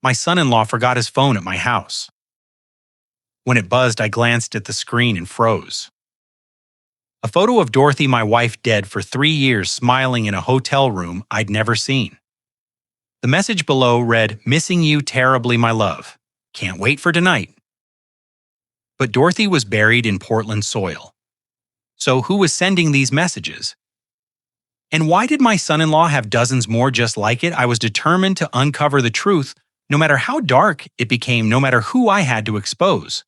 My son-in-law forgot his phone at my house. When it buzzed, I glanced at the screen and froze. A photo of Dorothy, my wife, dead for 3 years, smiling in a hotel room I'd never seen. The message below read, "Missing you terribly, my love. Can't wait for tonight." But Dorothy was buried in Portland soil. So who was sending these messages? And why did my son-in-law have dozens more just like it? I was determined to uncover the truth, no matter how dark it became, no matter who I had to expose.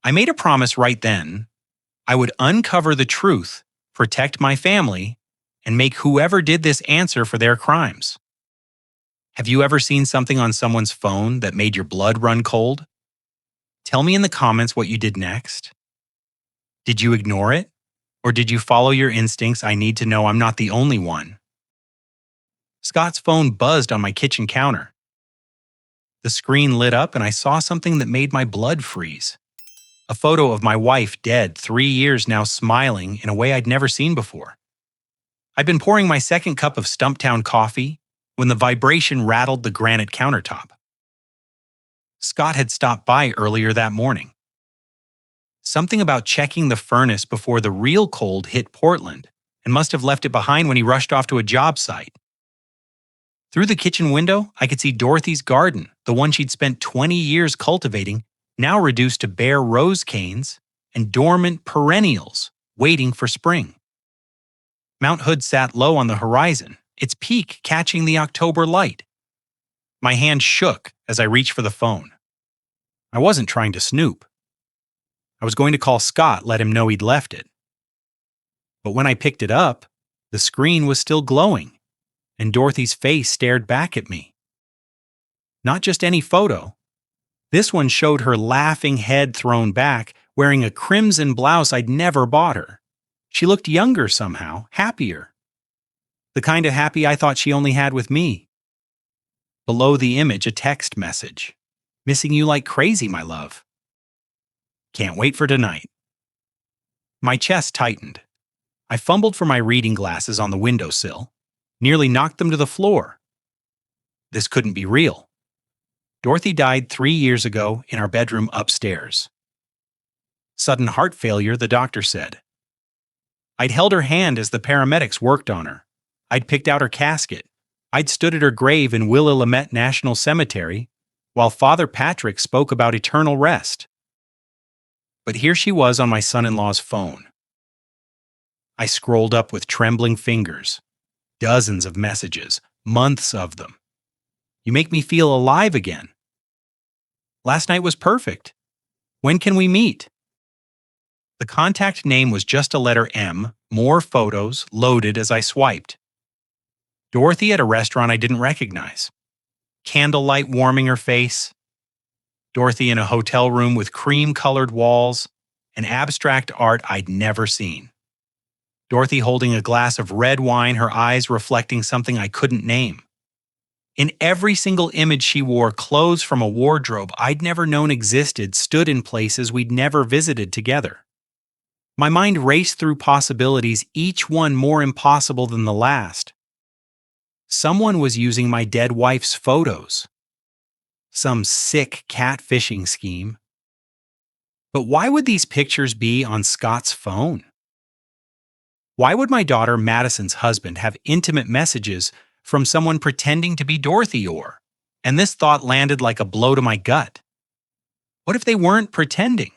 I made a promise right then. I would uncover the truth, protect my family, and make whoever did this answer for their crimes. Have you ever seen something on someone's phone that made your blood run cold? Tell me in the comments what you did next. Did you ignore it? Or did you follow your instincts? I need to know I'm not the only one. Scott's phone buzzed on my kitchen counter. The screen lit up and I saw something that made my blood freeze. A photo of my wife dead, 3 years now, smiling in a way I'd never seen before. I'd been pouring my second cup of Stumptown coffee when the vibration rattled the granite countertop. Scott had stopped by earlier that morning. Something about checking the furnace before the real cold hit Portland, and must have left it behind when he rushed off to a job site. Through the kitchen window, I could see Dorothy's garden, the one she'd spent 20 years cultivating, now reduced to bare rose canes and dormant perennials waiting for spring. Mount Hood sat low on the horizon, its peak catching the October light. My hand shook as I reached for the phone. I wasn't trying to snoop. I was going to call Scott, let him know he'd left it. But when I picked it up, the screen was still glowing, and Dorothy's face stared back at me. Not just any photo. This one showed her laughing, head thrown back, wearing a crimson blouse I'd never bought her. She looked younger somehow, happier. The kind of happy I thought she only had with me. Below the image, a text message. "Missing you like crazy, my love. Can't wait for tonight." My chest tightened. I fumbled for my reading glasses on the windowsill, nearly knocked them to the floor. This couldn't be real. Dorothy died 3 years ago in our bedroom upstairs. Sudden heart failure, the doctor said. I'd held her hand as the paramedics worked on her. I'd picked out her casket. I'd stood at her grave in Willamette National Cemetery while Father Patrick spoke about eternal rest. But here she was on my son-in-law's phone. I scrolled up with trembling fingers. Dozens of messages, months of them. You make me feel alive again. Last night was perfect. When can we meet? The contact name was just a letter M, more photos loaded as I swiped. Dorothy at a restaurant I didn't recognize. Candlelight warming her face. Dorothy in a hotel room with cream-colored walls and abstract art I'd never seen. Dorothy holding a glass of red wine, her eyes reflecting something I couldn't name. In every single image she wore clothes from a wardrobe I'd never known existed, stood in places we'd never visited together. My mind raced through possibilities, each one more impossible than the last. Someone was using my dead wife's photos. Some sick catfishing scheme. But why would these pictures be on Scott's phone? Why would my daughter Madison's husband have intimate messages from someone pretending to be Dorothy or? And this thought landed like a blow to my gut. What if they weren't pretending?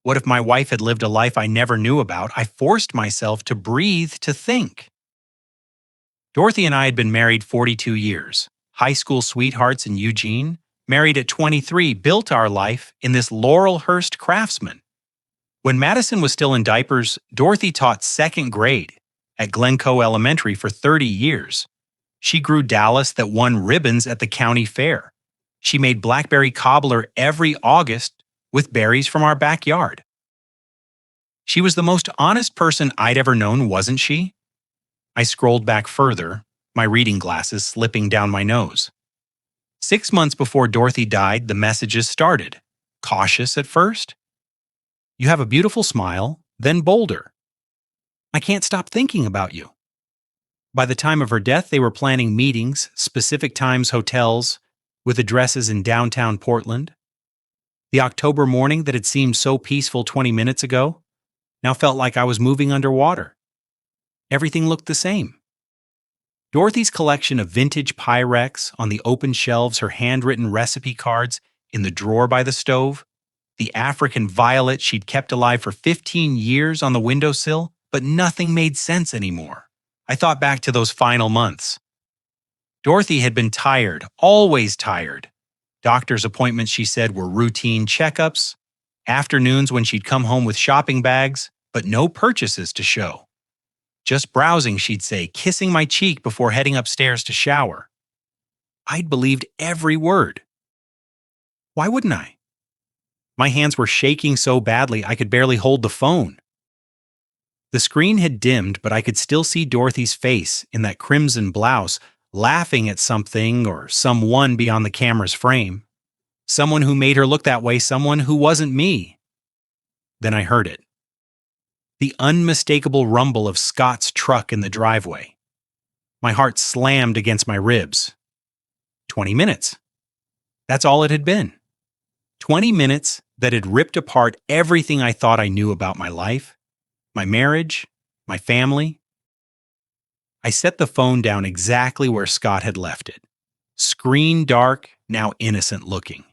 What if my wife had lived a life I never knew about? I forced myself to breathe, to think. Dorothy and I had been married 42 years. High school sweethearts in Eugene, married at 23, built our life in this Laurelhurst Craftsman. When Madison was still in diapers, Dorothy taught second grade at Glencoe Elementary for 30 years. She grew Dallas that won ribbons at the county fair. She made blackberry cobbler every August with berries from our backyard. She was the most honest person I'd ever known, wasn't she? I scrolled back further, my reading glasses slipping down my nose. 6 months before Dorothy died, the messages started. Cautious at first. You have a beautiful smile, then bolder. I can't stop thinking about you. By the time of her death, they were planning meetings, specific times, hotels, with addresses in downtown Portland. The October morning that had seemed so peaceful 20 minutes ago now felt like I was moving underwater. Everything looked the same. Dorothy's collection of vintage Pyrex on the open shelves, her handwritten recipe cards in the drawer by the stove, the African violet she'd kept alive for 15 years on the windowsill, but nothing made sense anymore. I thought back to those final months. Dorothy had been tired, always tired. Doctor's appointments, she said, were routine checkups, afternoons when she'd come home with shopping bags, but no purchases to show. Just browsing, she'd say, kissing my cheek before heading upstairs to shower. I'd believed every word. Why wouldn't I? My hands were shaking so badly I could barely hold the phone. The screen had dimmed, but I could still see Dorothy's face in that crimson blouse, laughing at something or someone beyond the camera's frame. Someone who made her look that way, someone who wasn't me. Then I heard it. The unmistakable rumble of Scott's truck in the driveway. My heart slammed against my ribs. 20 minutes. That's all it had been. 20 minutes that had ripped apart everything I thought I knew about my life, my marriage, my family. I set the phone down exactly where Scott had left it. Screen dark, now innocent looking.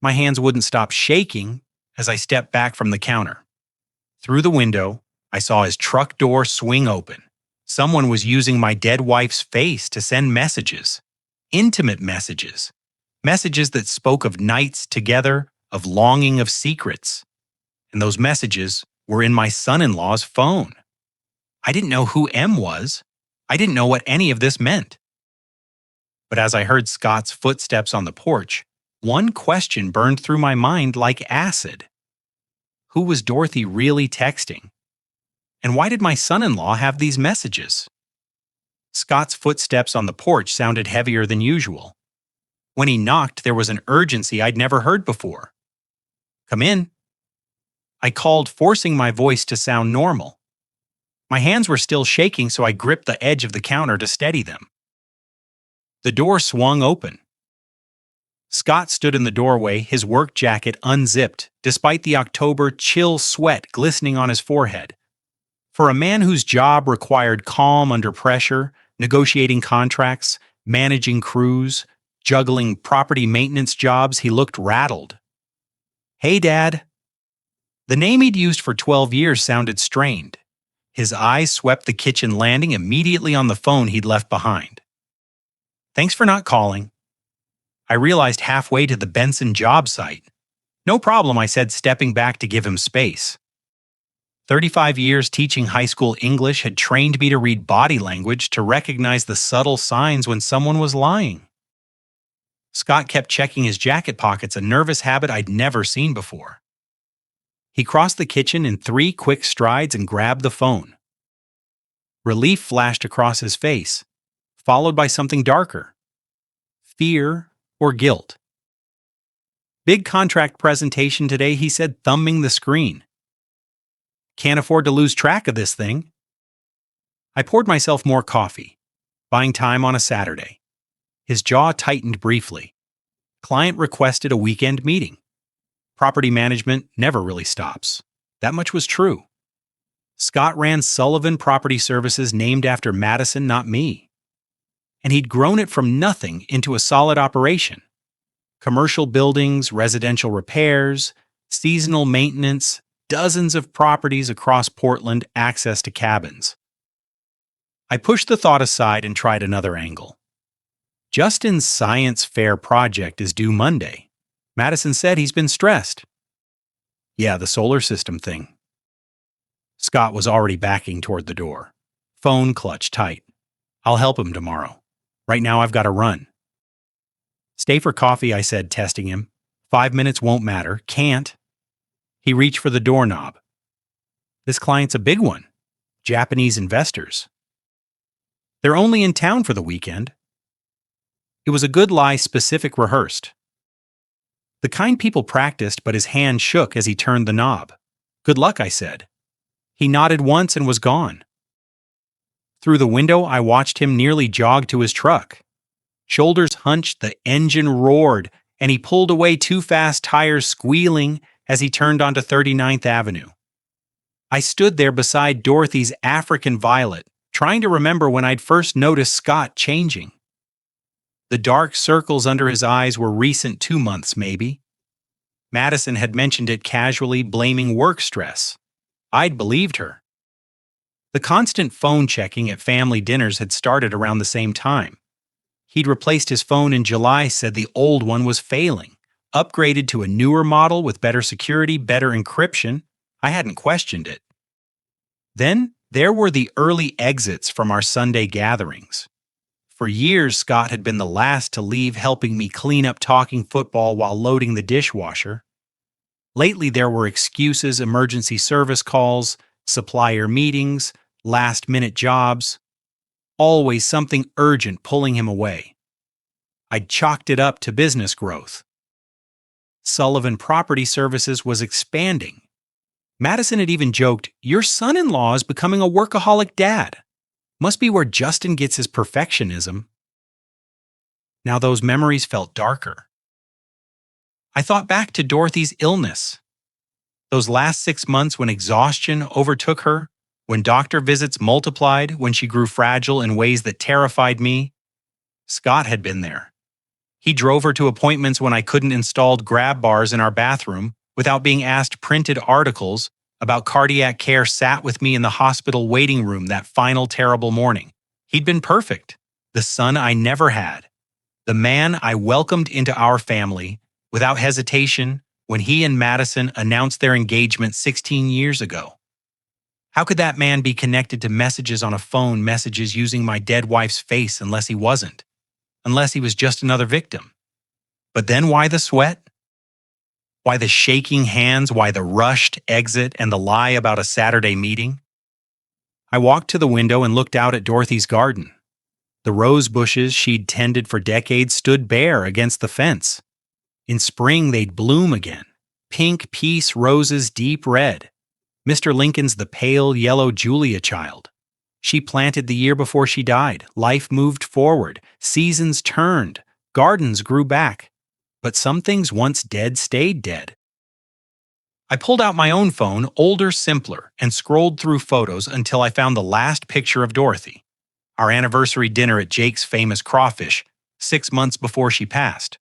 My hands wouldn't stop shaking as I stepped back from the counter. Through the window, I saw his truck door swing open. Someone was using my dead wife's face to send messages. Intimate messages. Messages that spoke of nights together, of longing, of secrets. And those messages were in my son-in-law's phone. I didn't know who M was. I didn't know what any of this meant. But as I heard Scott's footsteps on the porch, one question burned through my mind like acid. Who was Dorothy really texting? And why did my son-in-law have these messages? Scott's footsteps on the porch sounded heavier than usual. When he knocked, there was an urgency I'd never heard before. Come in. I called, forcing my voice to sound normal. My hands were still shaking, so I gripped the edge of the counter to steady them. The door swung open. Scott stood in the doorway, his work jacket unzipped, despite the October chill sweat glistening on his forehead. For a man whose job required calm under pressure, negotiating contracts, managing crews, juggling property maintenance jobs, he looked rattled. "Hey, Dad." The name he'd used for 12 years sounded strained. His eyes swept the kitchen landing immediately on the phone he'd left behind. "Thanks for not calling." I realized halfway to the Benson job site. "No problem," I said, stepping back to give him space. 35 years teaching high school English had trained me to read body language, to recognize the subtle signs when someone was lying. Scott kept checking his jacket pockets, a nervous habit I'd never seen before. He crossed the kitchen in 3 quick strides and grabbed the phone. Relief flashed across his face, followed by something darker. Fear or guilt. "Big contract presentation today," he said, thumbing the screen. "Can't afford to lose track of this thing." I poured myself more coffee, buying time on a Saturday. His jaw tightened briefly. Client requested a weekend meeting. Property management never really stops. That much was true. Scott ran Sullivan Property Services, named after Madison, not me. And he'd grown it from nothing into a solid operation. Commercial buildings, residential repairs, seasonal maintenance, dozens of properties across Portland, access to cabins. I pushed the thought aside and tried another angle. Justin's science fair project is due Monday. Madison said he's been stressed. "Yeah, the solar system thing." Scott was already backing toward the door. Phone clutched tight. "I'll help him tomorrow. Right now I've got to run." "Stay for coffee," I said, testing him. 5 minutes won't matter. Can't. He reached for the doorknob. "This client's a big one. Japanese investors. They're only in town for the weekend." It was a good lie, specific, rehearsed. The kind people practiced, but his hand shook as he turned the knob. "Good luck," I said. He nodded once and was gone. Through the window, I watched him nearly jog to his truck. Shoulders hunched, the engine roared, and he pulled away too fast, tires squealing as he turned onto 39th Avenue. I stood there beside Dorothy's African Violet, trying to remember when I'd first noticed Scott changing. The dark circles under his eyes were recent, 2 months maybe. Madison had mentioned it casually, blaming work stress. I'd believed her. The constant phone checking at family dinners had started around the same time. He'd replaced his phone in July, said the old one was failing, upgraded to a newer model with better security, better encryption. I hadn't questioned it. Then there were the early exits from our Sunday gatherings. For years, Scott had been the last to leave, helping me clean up, talking football while loading the dishwasher. Lately, there were excuses, emergency service calls, supplier meetings, last-minute jobs. Always something urgent pulling him away. I'd chalked it up to business growth. Sullivan Property Services was expanding. Madison had even joked, "Your son-in-law is becoming a workaholic dad. Must be where Justin gets his perfectionism." Now those memories felt darker. I thought back to Dorothy's illness. Those last 6 months when exhaustion overtook her, when doctor visits multiplied, when she grew fragile in ways that terrified me. Scott had been there. He drove her to appointments when I couldn't install grab bars in our bathroom without being asked, printed articles about cardiac care, sat with me in the hospital waiting room that final terrible morning. He'd been perfect, the son I never had, the man I welcomed into our family without hesitation when he and Madison announced their engagement 16 years ago. How could that man be connected to messages on a phone, messages using my dead wife's face, unless he wasn't? Unless he was just another victim. But then why the sweat? Why the shaking hands? Why the rushed exit and the lie about a Saturday meeting? I walked to the window and looked out at Dorothy's garden. The rose bushes she'd tended for decades stood bare against the fence. In spring, they'd bloom again. Pink, peace roses, deep red. Mr. Lincoln's the pale yellow Julia child. She planted the year before she died. Life moved forward. Seasons turned. Gardens grew back. But some things once dead stayed dead. I pulled out my own phone, older, simpler, and scrolled through photos until I found the last picture of Dorothy. Our anniversary dinner at Jake's famous crawfish, 6 months before she passed.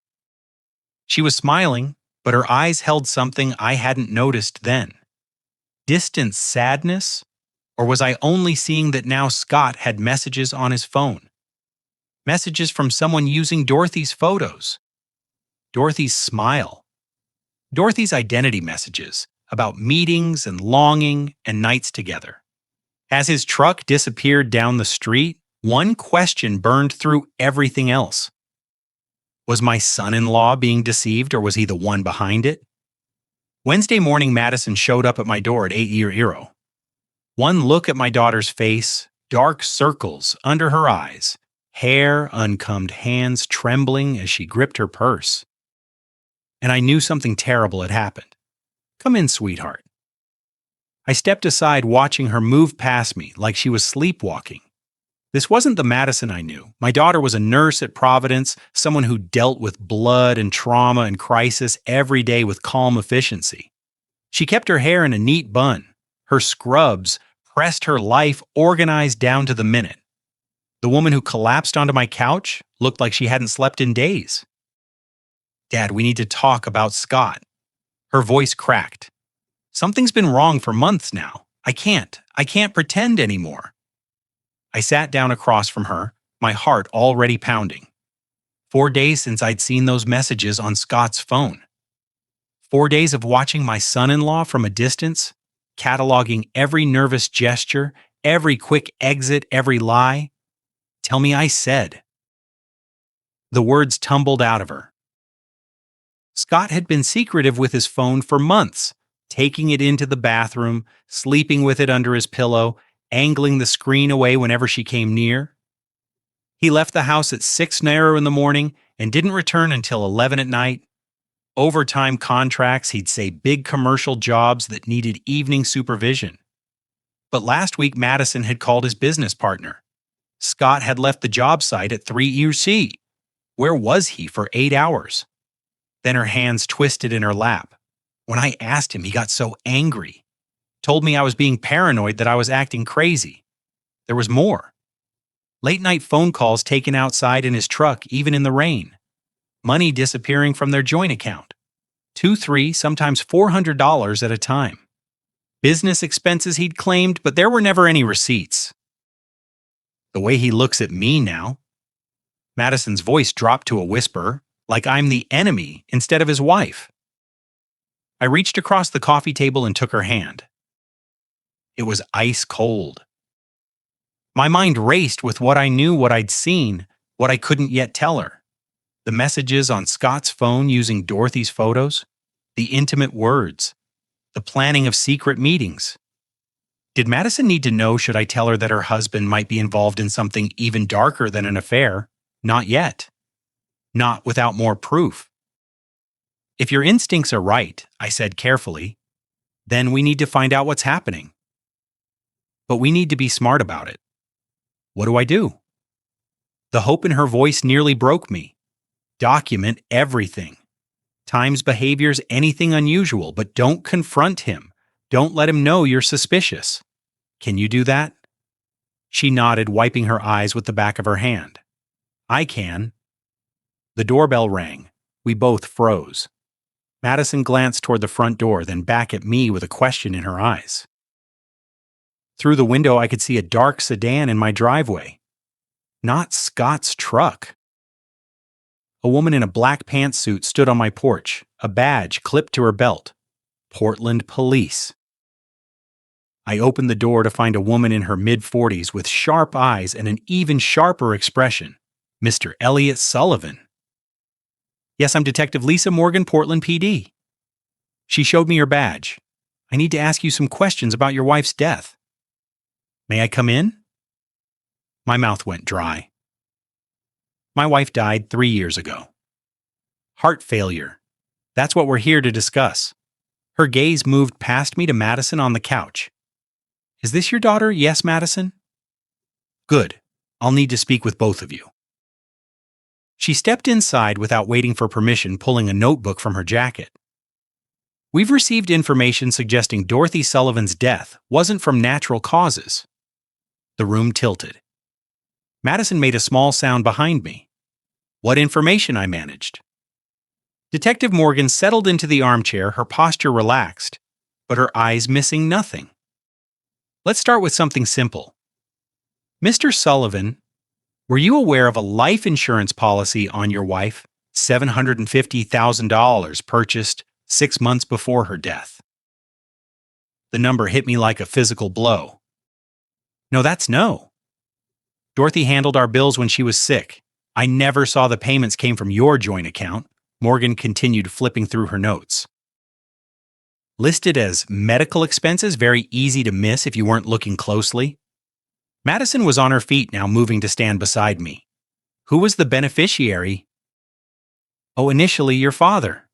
She was smiling, but her eyes held something I hadn't noticed then. Distant sadness? Or was I only seeing that now Scott had messages on his phone? Messages from someone using Dorothy's photos. Dorothy's smile. Dorothy's identity messages about meetings and longing and nights together. As his truck disappeared down the street, one question burned through everything else. Was my son-in-law being deceived, or was he the one behind it? Wednesday morning, Madison showed up at my door at 8-year Eero. One look at my daughter's face, dark circles under her eyes, hair, uncombed hands trembling as she gripped her purse. And I knew something terrible had happened. "Come in, sweetheart." I stepped aside, watching her move past me like she was sleepwalking. This wasn't the Madison I knew. My daughter was a nurse at Providence, someone who dealt with blood and trauma and crisis every day with calm efficiency. She kept her hair in a neat bun. Her scrubs pressed her life organized down to the minute. The woman who collapsed onto my couch looked like she hadn't slept in days. "Dad, we need to talk about Scott." Her voice cracked. "Something's been wrong for months now. I can't pretend anymore." I sat down across from her, my heart already pounding. 4 days since I'd seen those messages on Scott's phone. 4 days of watching my son-in-law from a distance, cataloging every nervous gesture, every quick exit, every lie. "Tell me I said." The words tumbled out of her. Scott had been secretive with his phone for months, taking it into the bathroom, sleeping with it under his pillow, angling the screen away whenever she came near. He left the house at 6:00 in the morning and didn't return until 11 at night. Overtime contracts, he'd say big commercial jobs that needed evening supervision. But last week, Madison had called his business partner. Scott had left the job site at 3 UC. Where was he for 8 hours? Then her hands twisted in her lap. When I asked him, he got so angry. Told me I was being paranoid, that I was acting crazy. There was more. Late-night phone calls taken outside in his truck, even in the rain. Money disappearing from their joint account. $200, $300, sometimes $400 at a time. Business expenses he'd claimed, but there were never any receipts. The way he looks at me now. Madison's voice dropped to a whisper, like I'm the enemy instead of his wife. I reached across the coffee table and took her hand. It was ice cold. My mind raced with what I knew, what I'd seen, what I couldn't yet tell her. The messages on Scott's phone using Dorothy's photos, the intimate words, the planning of secret meetings. Did Madison need to know? Should I tell her that her husband might be involved in something even darker than an affair? Not yet. Not without more proof. If your instincts are right, I said carefully, then we need to find out what's happening. But we need to be smart about it. What do I do? The hope in her voice nearly broke me. Document everything. Times, behaviors, anything unusual, but don't confront him. Don't let him know you're suspicious. Can you do that? She nodded, wiping her eyes with the back of her hand. I can. The doorbell rang. We both froze. Madison glanced toward the front door, then back at me with a question in her eyes. Through the window, I could see a dark sedan in my driveway. Not Scott's truck. A woman in a black pantsuit stood on my porch, a badge clipped to her belt. Portland Police. I opened the door to find a woman in her mid-40s with sharp eyes and an even sharper expression. Mr. Elliot Sullivan. Yes, I'm Detective Lisa Morgan, Portland PD. She showed me your badge. I need to ask you some questions about your wife's death. May I come in? My mouth went dry. My wife died 3 years ago. Heart failure. That's what we're here to discuss. Her gaze moved past me to Madison on the couch. Is this your daughter? Yes, Madison? Good. I'll need to speak with both of you. She stepped inside without waiting for permission, pulling a notebook from her jacket. We've received information suggesting Dorothy Sullivan's death wasn't from natural causes. The room tilted. Madison made a small sound behind me. What information? I managed. Detective Morgan settled into the armchair, her posture relaxed, but her eyes missing nothing. Let's start with something simple. Mr. Sullivan, were you aware of a life insurance policy on your wife, $750,000 purchased 6 months before her death? The number hit me like a physical blow. No, that's no. Dorothy handled our bills when she was sick. I never saw the payments came from your joint account. Morgan continued flipping through her notes. Listed as medical expenses, very easy to miss if you weren't looking closely. Madison was on her feet now, moving to stand beside me. Who was the beneficiary? Oh, initially your father.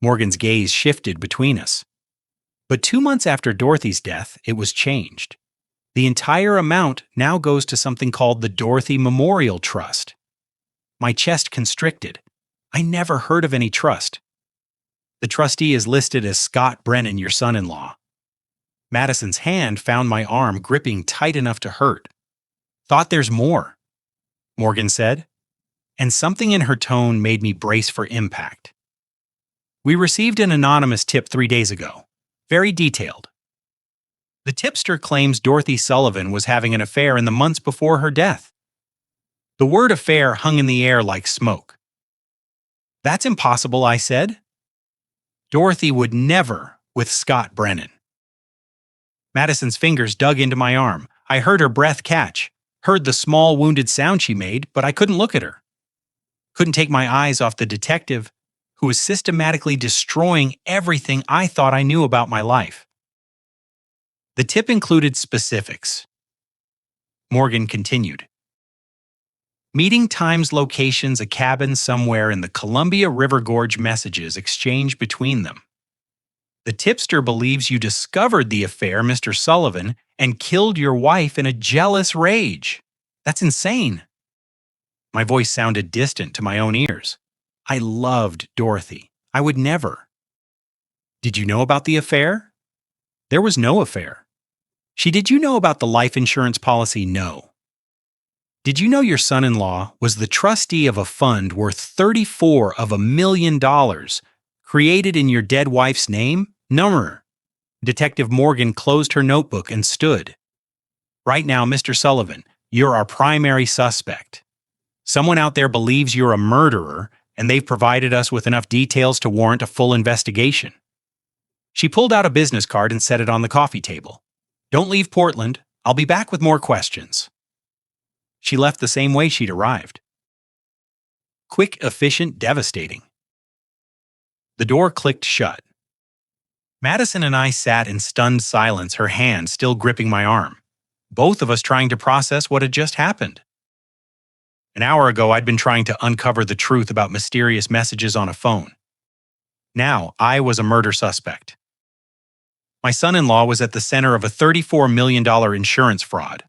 Morgan's gaze shifted between us. But 2 months after Dorothy's death, it was changed. The entire amount now goes to something called the Dorothy Memorial Trust. My chest constricted. I never heard of any trust. The trustee is listed as Scott Brennan, your son-in-law. Madison's hand found my arm, gripping tight enough to hurt. Thought there's more, Morgan said, and something in her tone made me brace for impact. We received an anonymous tip 3 days ago, very detailed. The tipster claims Dorothy Sullivan was having an affair in the months before her death. The word affair hung in the air like smoke. That's impossible, I said. Dorothy would never with Scott Brennan. Madison's fingers dug into my arm. I heard her breath catch, heard the small wounded sound she made, but I couldn't look at her. Couldn't take my eyes off the detective who was systematically destroying everything I thought I knew about my life. The tip included specifics. Morgan continued. Meeting times, locations, a cabin somewhere in the Columbia River Gorge, messages exchanged between them. The tipster believes you discovered the affair, Mr. Sullivan, and killed your wife in a jealous rage. That's insane. My voice sounded distant to my own ears. I loved Dorothy. I would never. Did you know about the affair? There was no affair. Did you know about the life insurance policy? No. Did you know your son-in-law was the trustee of a fund worth 34 of $1 million created in your dead wife's name? Number. Detective Morgan closed her notebook and stood. Right now, Mr. Sullivan, you're our primary suspect. Someone out there believes you're a murderer, and they've provided us with enough details to warrant a full investigation. She pulled out a business card and set it on the coffee table. Don't leave Portland. I'll be back with more questions. She left the same way she'd arrived. Quick, efficient, devastating. The door clicked shut. Madison and I sat in stunned silence, her hand still gripping my arm, both of us trying to process what had just happened. An hour ago, I'd been trying to uncover the truth about mysterious messages on a phone. Now, I was a murder suspect. My son-in-law was at the center of a $34 million insurance fraud.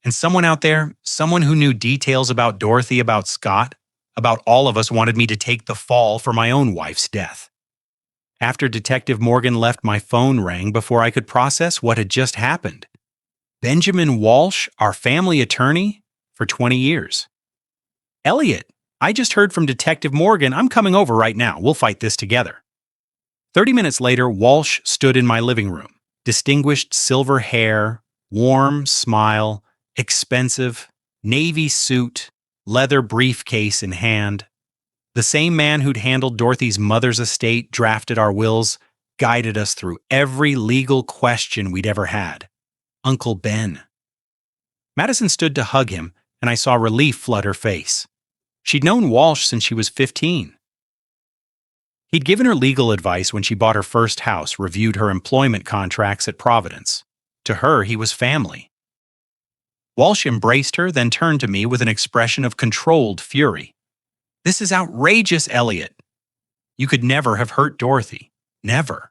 And someone out there, someone who knew details about Dorothy, about Scott, about all of us, wanted me to take the fall for my own wife's death. After Detective Morgan left, my phone rang before I could process what had just happened. Benjamin Walsh, our family attorney, for 20 years. Elliot, I just heard from Detective Morgan. I'm coming over right now. We'll fight this together. 30 minutes later, Walsh stood in my living room. Distinguished silver hair, warm smile, expensive, navy suit, leather briefcase in hand. The same man who'd handled Dorothy's mother's estate, drafted our wills, guided us through every legal question we'd ever had. Uncle Ben. Madison stood to hug him, and I saw relief flood her face. She'd known Walsh since she was 15. He'd given her legal advice when she bought her first house, reviewed her employment contracts at Providence. To her, he was family. Walsh embraced her, then turned to me with an expression of controlled fury. This is outrageous, Elliot. You could never have hurt Dorothy. Never.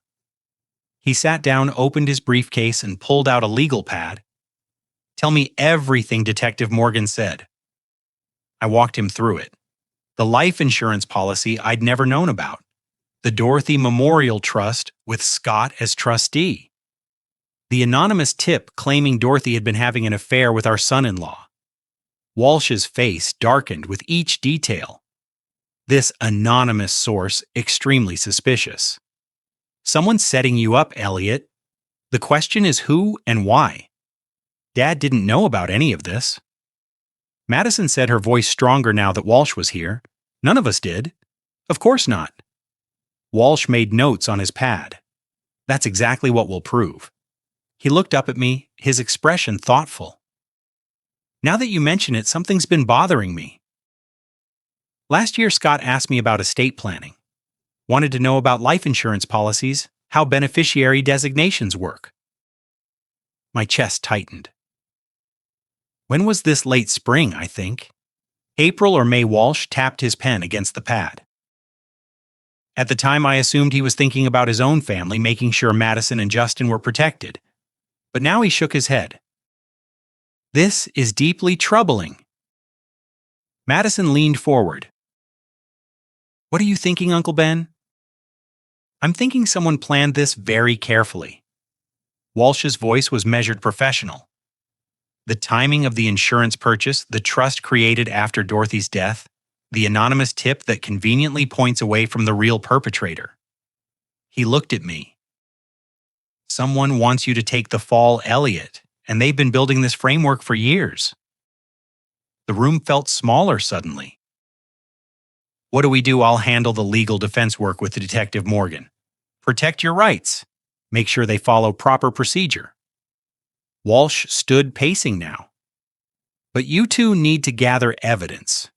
He sat down, opened his briefcase, and pulled out a legal pad. Tell me everything Detective Morgan said. I walked him through it. The life insurance policy I'd never known about. The Dorothy Memorial Trust with Scott as trustee. The anonymous tip claiming Dorothy had been having an affair with our son-in-law. Walsh's face darkened with each detail. This anonymous source extremely suspicious. Someone's setting you up, Elliot. The question is who and why. Dad didn't know about any of this. Madison said, her voice stronger now that Walsh was here. None of us did. Of course not. Walsh made notes on his pad. That's exactly what we'll prove. He looked up at me, his expression thoughtful. Now that you mention it, something's been bothering me. Last year, Scott asked me about estate planning. Wanted to know about life insurance policies, how beneficiary designations work. My chest tightened. When was this? Late spring, I think. April or May. Walsh tapped his pen against the pad. At the time, I assumed he was thinking about his own family, making sure Madison and Justin were protected. But now he shook his head. This is deeply troubling. Madison leaned forward. What are you thinking, Uncle Ben? I'm thinking someone planned this very carefully. Walsh's voice was measured professional. The timing of the insurance purchase, the trust created after Dorothy's death, the anonymous tip that conveniently points away from the real perpetrator. He looked at me. Someone wants you to take the fall, Elliot, and they've been building this framework for years. The room felt smaller suddenly. What do we do? I'll handle the legal defense work with Detective Morgan. Protect your rights. Make sure they follow proper procedure. Walsh stood pacing now. But you two need to gather evidence.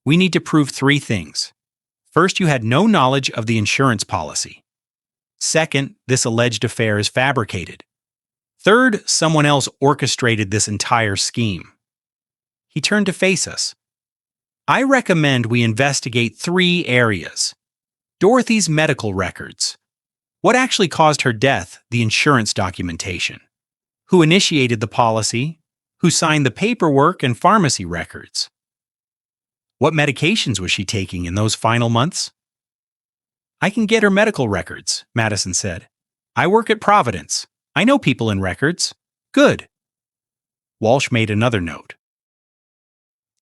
We need to prove 3 things. First, you had no knowledge of the insurance policy. Second, this alleged affair is fabricated. Third, someone else orchestrated this entire scheme. He turned to face us. I recommend we investigate 3 areas. Dorothy's medical records. What actually caused her death, the insurance documentation. Who initiated the policy, who signed the paperwork and pharmacy records. What medications was she taking in those final months? I can get her medical records, Madison said. I work at Providence. I know people in records. Good. Walsh made another note.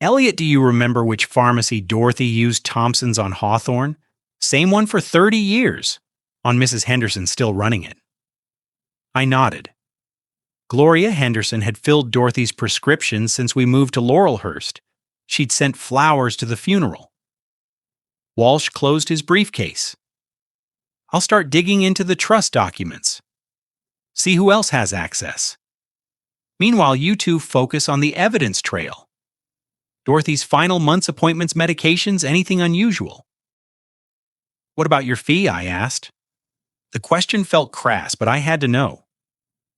Elliot, do you remember which pharmacy Dorothy used Thompson's on Hawthorne? Same one for 30 years, on Mrs. Henderson still running it. I nodded. Gloria Henderson had filled Dorothy's prescriptions since we moved to Laurelhurst. She'd sent flowers to the funeral. Walsh closed his briefcase. I'll start digging into the trust documents. See who else has access. Meanwhile, you two focus on the evidence trail. Dorothy's final month's appointments, medications, anything unusual? What about your fee? I asked. The question felt crass, but I had to know.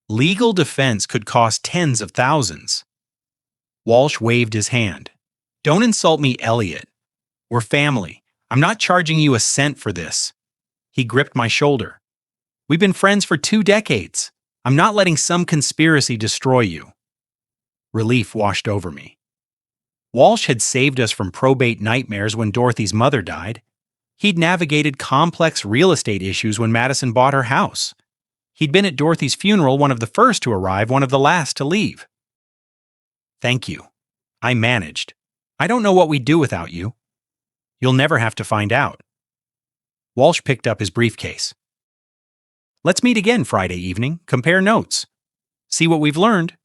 Legal defense could cost tens of thousands. Walsh waved his hand. Don't insult me, Elliot. We're family. I'm not charging you a cent for this. He gripped my shoulder. We've been friends for 2 decades. I'm not letting some conspiracy destroy you. Relief washed over me. Walsh had saved us from probate nightmares when Dorothy's mother died. He'd navigated complex real estate issues when Madison bought her house. He'd been at Dorothy's funeral, one of the first to arrive, one of the last to leave. Thank you. I managed. I don't know what we'd do without you. You'll never have to find out. Walsh picked up his briefcase. Let's meet again Friday evening, compare notes. See what we've learned.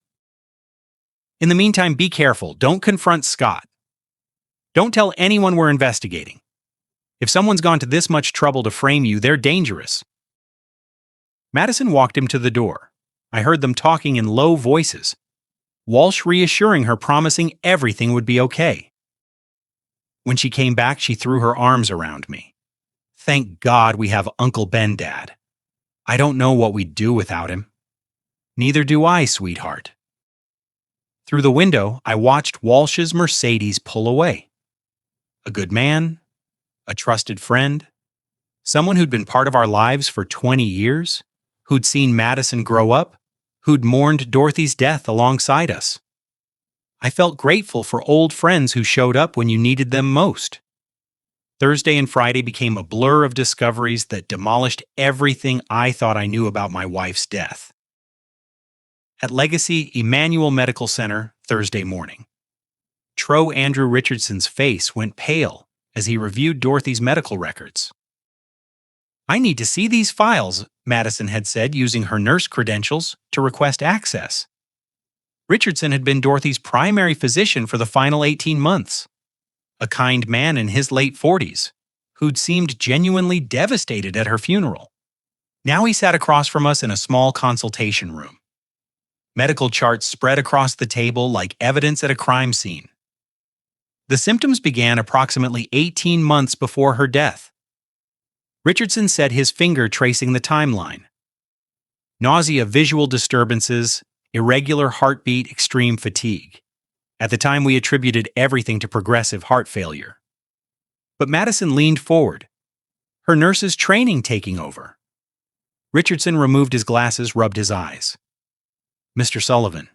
In the meantime, be careful. Don't confront Scott. Don't tell anyone we're investigating. If someone's gone to this much trouble to frame you, they're dangerous. Madison walked him to the door. I heard them talking in low voices. Walsh reassuring her, promising everything would be okay. When she came back, she threw her arms around me. Thank God we have Uncle Ben, Dad. I don't know what we'd do without him. Neither do I, sweetheart. Through the window, I watched Walsh's Mercedes pull away. A good man, a trusted friend, someone who'd been part of our lives for 20 years, who'd seen Madison grow up, who'd mourned Dorothy's death alongside us. I felt grateful for old friends who showed up when you needed them most. Thursday and Friday became a blur of discoveries that demolished everything I thought I knew about my wife's death. At Legacy Emmanuel Medical Center, Thursday morning. Tro Andrew Richardson's face went pale as he reviewed Dorothy's medical records. I need to see these files, Madison had said, using her nurse credentials to request access. Richardson had been Dorothy's primary physician for the final 18 months. A kind man in his late 40s, who'd seemed genuinely devastated at her funeral. Now he sat across from us in a small consultation room. Medical charts spread across the table like evidence at a crime scene. The symptoms began approximately 18 months before her death. Richardson said, his finger tracing the timeline. Nausea, visual disturbances, irregular heartbeat, extreme fatigue. At the time, we attributed everything to progressive heart failure. But Madison leaned forward, her nurse's training taking over. Richardson removed his glasses, rubbed his eyes. Mr. Sullivan,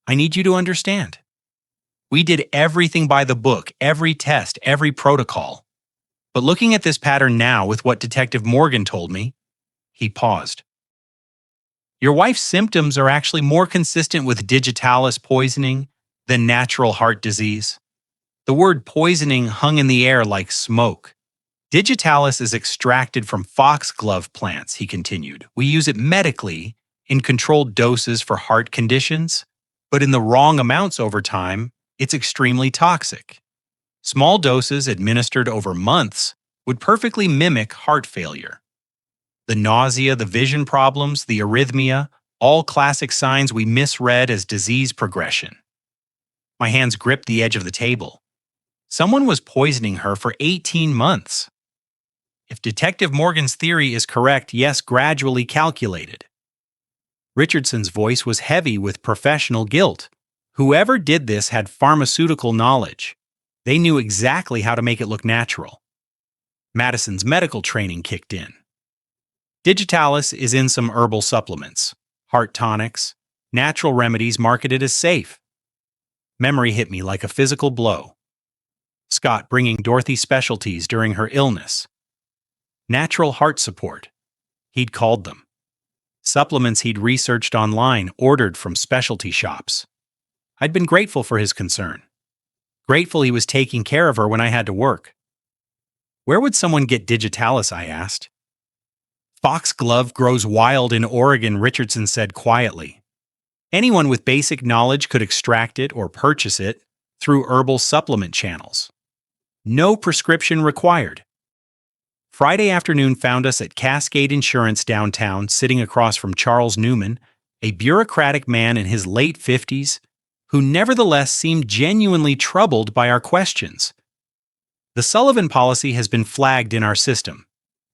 I need you to understand. We did everything by the book, every test, every protocol. But looking at this pattern now with what Detective Morgan told me, he paused. Your wife's symptoms are actually more consistent with digitalis poisoning than natural heart disease. The word poisoning hung in the air like smoke. Digitalis is extracted from foxglove plants, he continued. We use it medically in controlled doses for heart conditions, but in the wrong amounts over time, it's extremely toxic. Small doses administered over months would perfectly mimic heart failure. The nausea, the vision problems, the arrhythmia, all classic signs we misread as disease progression. My hands gripped the edge of the table. Someone was poisoning her for 18 months. If Detective Morgan's theory is correct, yes, gradually calculated. Richardson's voice was heavy with professional guilt. Whoever did this had pharmaceutical knowledge. They knew exactly how to make it look natural. Madison's medical training kicked in. Digitalis is in some herbal supplements, heart tonics, natural remedies marketed as safe. Memory hit me like a physical blow. Scott bringing Dorothy specialties during her illness. Natural heart support, he'd called them. Supplements he'd researched online, ordered from specialty shops. I'd been grateful for his concern. Grateful he was taking care of her when I had to work. Where would someone get digitalis, I asked. Foxglove grows wild in Oregon, Richardson said quietly. Anyone with basic knowledge could extract it or purchase it through herbal supplement channels. No prescription required. Friday afternoon found us at Cascade Insurance downtown, sitting across from Charles Newman, a bureaucratic man in his late 50s, who nevertheless seemed genuinely troubled by our questions. The Sullivan policy has been flagged in our system,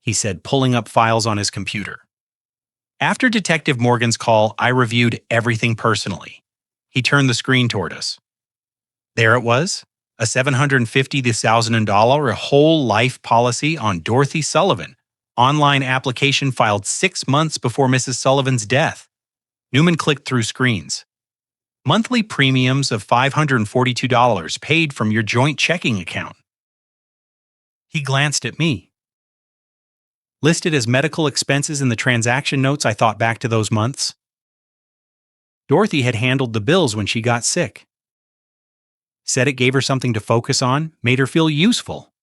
he said, pulling up files on his computer. After Detective Morgan's call, I reviewed everything personally. He turned the screen toward us. There it was, a $750,000 whole life policy on Dorothy Sullivan, online application filed 6 months before Mrs. Sullivan's death. Newman clicked through screens. Monthly premiums of $542 paid from your joint checking account. He glanced at me. Listed as medical expenses in the transaction notes, I thought back to those months. Dorothy had handled the bills when she got sick. Said it gave her something to focus on, made her feel useful.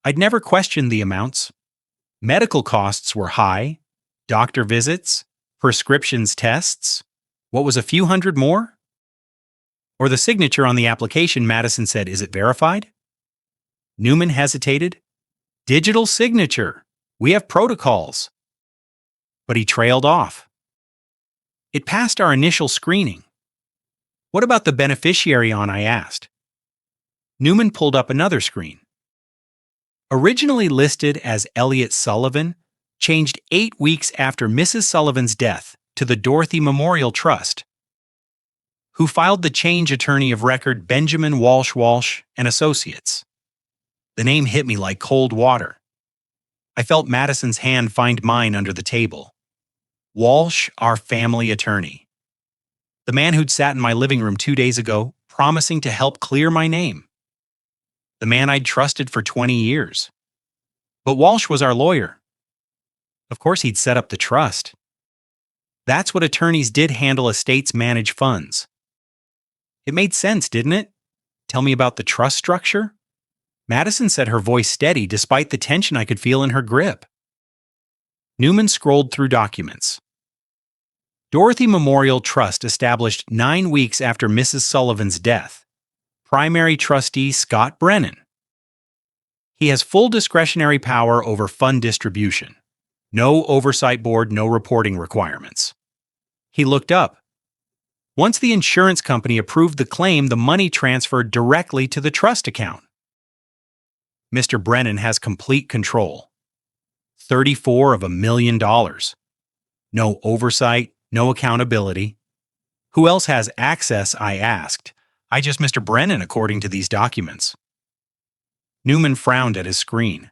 I'd never questioned the amounts. Medical costs were high, doctor visits, prescriptions, tests. What was a few hundred more? Or the signature on the application, Madison said, is it verified? Newman hesitated. Digital signature. We have protocols. But he trailed off. It passed our initial screening. What about the beneficiary on, I asked. Newman pulled up another screen. Originally listed as Elliot Sullivan, changed 8 weeks after Mrs. Sullivan's death to the Dorothy Memorial Trust. Who filed the change? Attorney of record Benjamin Walsh and Associates. The name hit me like cold water. I felt Madison's hand find mine under the table. Walsh, our family attorney. The man who'd sat in my living room 2 days ago, promising to help clear my name. The man I'd trusted for 20 years. But Walsh was our lawyer. Of course, he'd set up the trust. That's what attorneys did, handle estates, manage funds. It made sense, didn't it? Tell me about the trust structure? Madison said, her voice steady despite the tension I could feel in her grip. Newman scrolled through documents. Dorothy Memorial Trust established 9 weeks after Mrs. Sullivan's death. Primary trustee Scott Brennan. He has full discretionary power over fund distribution. No oversight board, no reporting requirements. He looked up. Once the insurance company approved the claim, the money transferred directly to the trust account. Mr. Brennan has complete control. 34 of $1 million. No oversight, no accountability. Who else has access, I asked. I just Mr. Brennan, according to these documents. Newman frowned at his screen.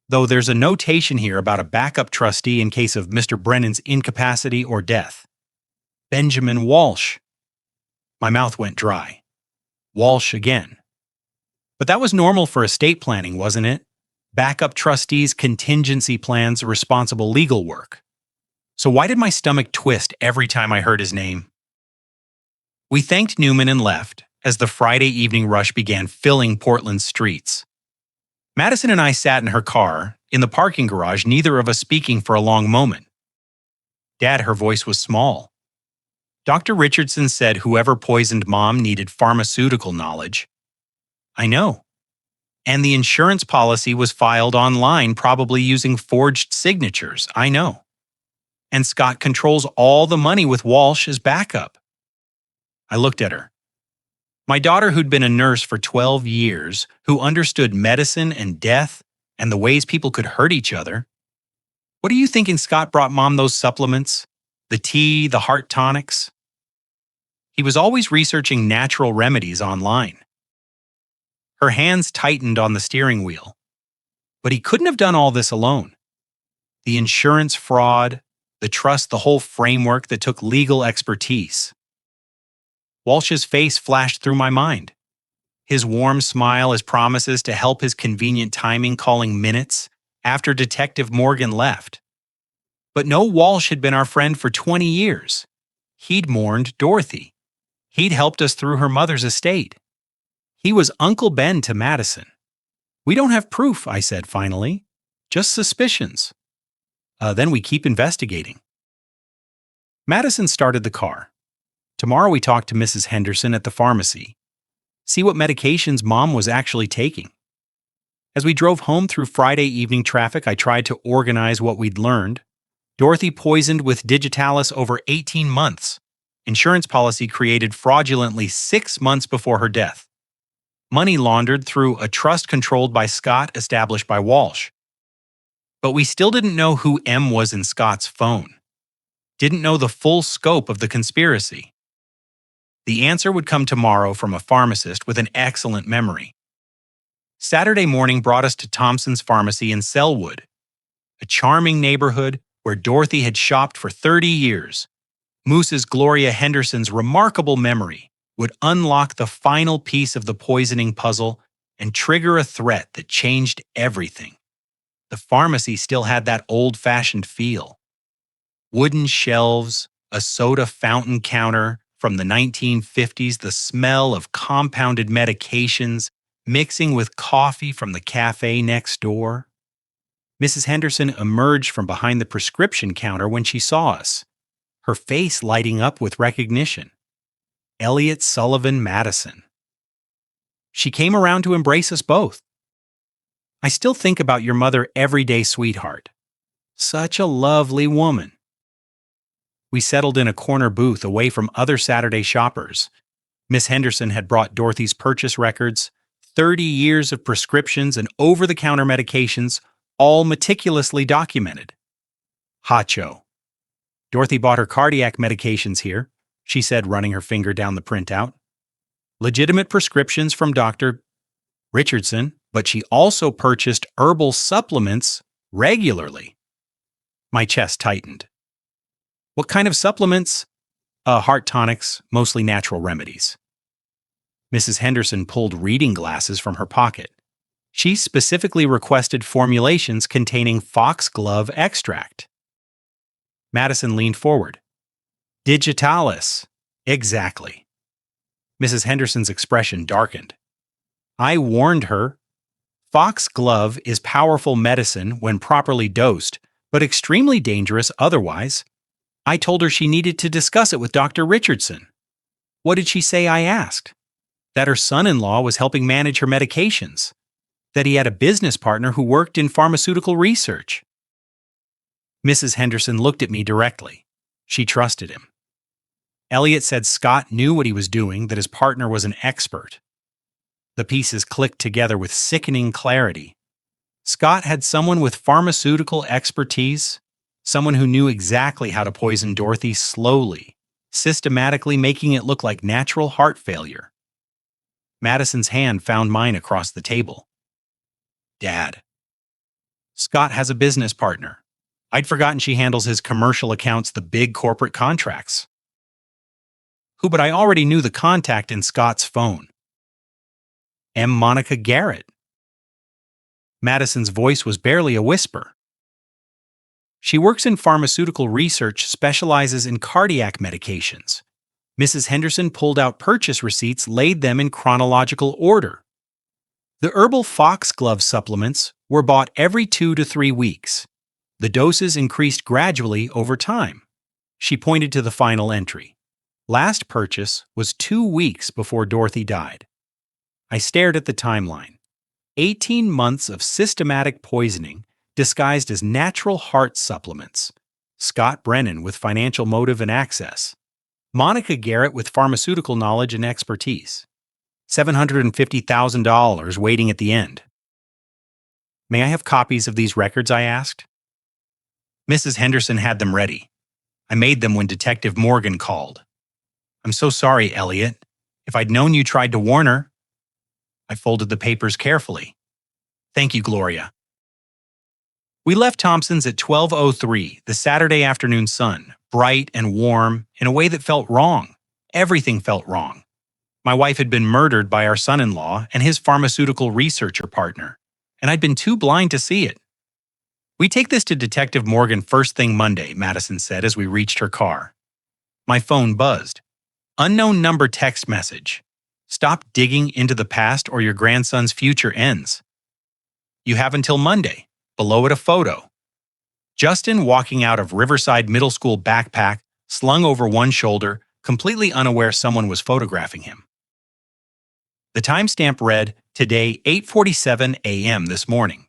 Though there's a notation here about a backup trustee in case of Mr. Brennan's incapacity or death. Benjamin Walsh. My mouth went dry. Walsh again. But that was normal for estate planning, wasn't it? Backup trustees, contingency plans, responsible legal work. So why did my stomach twist every time I heard his name? We thanked Newman and left as the Friday evening rush began filling Portland's streets. Madison and I sat in her car, in the parking garage, neither of us speaking for a long moment. Dad, her voice was small. Dr. Richardson said whoever poisoned Mom needed pharmaceutical knowledge. I know. And the insurance policy was filed online, probably using forged signatures. I know. And Scott controls all the money with Walsh as backup. I looked at her. My daughter, who'd been a nurse for 12 years, who understood medicine and death and the ways people could hurt each other. What are you thinking Scott brought Mom those supplements? The tea, the heart tonics? He was always researching natural remedies online. Her hands tightened on the steering wheel. But he couldn't have done all this alone. The insurance fraud, the trust, the whole framework that took legal expertise. Walsh's face flashed through my mind. His warm smile as promises to help his convenient timing calling minutes after Detective Morgan left. But no Walsh had been our friend for 20 years. He'd mourned Dorothy. He'd helped us through her mother's estate. He was Uncle Ben to Madison. We don't have proof, I said finally. Just suspicions. Then we keep investigating. Madison started the car. Tomorrow we talk to Mrs. Henderson at the pharmacy. See what medications Mom was actually taking. As we drove home through Friday evening traffic, I tried to organize what we'd learned. Dorothy poisoned with digitalis over 18 months. Insurance policy created fraudulently 6 months before her death. Money laundered through a trust controlled by Scott established by Walsh. But we still didn't know who M was in Scott's phone. Didn't know the full scope of the conspiracy. The answer would come tomorrow from a pharmacist with an excellent memory. Saturday morning brought us to Thompson's Pharmacy in Selwood, a charming neighborhood where Dorothy had shopped for 30 years. Moose's Gloria Henderson's remarkable memory would unlock the final piece of the poisoning puzzle and trigger a threat that changed everything. The pharmacy still had that old-fashioned feel. Wooden shelves, a soda fountain counter from the 1950s, the smell of compounded medications mixing with coffee from the cafe next door. Mrs. Henderson emerged from behind the prescription counter when she saw us, her face lighting up with recognition. Elliot Sullivan Madison. She came around to embrace us both. I still think about your mother every day, sweetheart. Such a lovely woman. We settled in a corner booth away from other Saturday shoppers. Miss Henderson had brought Dorothy's purchase records, 30 years of prescriptions and over-the-counter medications, all meticulously documented. Hacho. Dorothy bought her cardiac medications here, she said, running her finger down the printout. Legitimate prescriptions from Dr. Richardson, but she also purchased herbal supplements regularly. My chest tightened. What kind of supplements? Heart tonics, mostly natural remedies. Mrs. Henderson pulled reading glasses from her pocket. She specifically requested formulations containing foxglove extract. Madison leaned forward. Digitalis. Exactly. Mrs. Henderson's expression darkened. I warned her. Foxglove is powerful medicine when properly dosed, but extremely dangerous otherwise. I told her she needed to discuss it with Dr. Richardson. What did she say? I asked. That her son-in-law was helping manage her medications. That he had a business partner who worked in pharmaceutical research. Mrs. Henderson looked at me directly. She trusted him. Elliot said Scott knew what he was doing, that his partner was an expert. The pieces clicked together with sickening clarity. Scott had someone with pharmaceutical expertise, someone who knew exactly how to poison Dorothy slowly, systematically making it look like natural heart failure. Madison's hand found mine across the table. Dad. Scott has a business partner. I'd forgotten she handles his commercial accounts, the big corporate contracts. Who? But I already knew the contact in Scott's phone. M. Monica Garrett. Madison's voice was barely a whisper. She works in pharmaceutical research, specializes in cardiac medications. Mrs. Henderson pulled out purchase receipts, laid them in chronological order. The herbal foxglove supplements were bought every 2 to 3 weeks. The doses increased gradually over time. She pointed to the final entry. Last purchase was 2 weeks before Dorothy died. I stared at the timeline. 18 months of systematic poisoning disguised as natural heart supplements. Scott Brennan with financial motive and access. Monica Garrett with pharmaceutical knowledge and expertise. $750,000 waiting at the end. May I have copies of these records? I asked. Mrs. Henderson had them ready. I made them when Detective Morgan called. I'm so sorry, Elliot. If I'd known you tried to warn her. I folded the papers carefully. Thank you, Gloria. We left Thompson's at 12:03, the Saturday afternoon sun, bright and warm, in a way that felt wrong. Everything felt wrong. My wife had been murdered by our son-in-law and his pharmaceutical researcher partner, and I'd been too blind to see it. "We take this to Detective Morgan first thing Monday," Madison said as we reached her car. My phone buzzed. Unknown number text message. "Stop digging into the past or your grandson's future ends. You have until Monday." Below it, a photo. Justin walking out of Riverside Middle School, backpack slung over one shoulder, completely unaware someone was photographing him. The timestamp read, "Today, 8:47 a.m. this morning."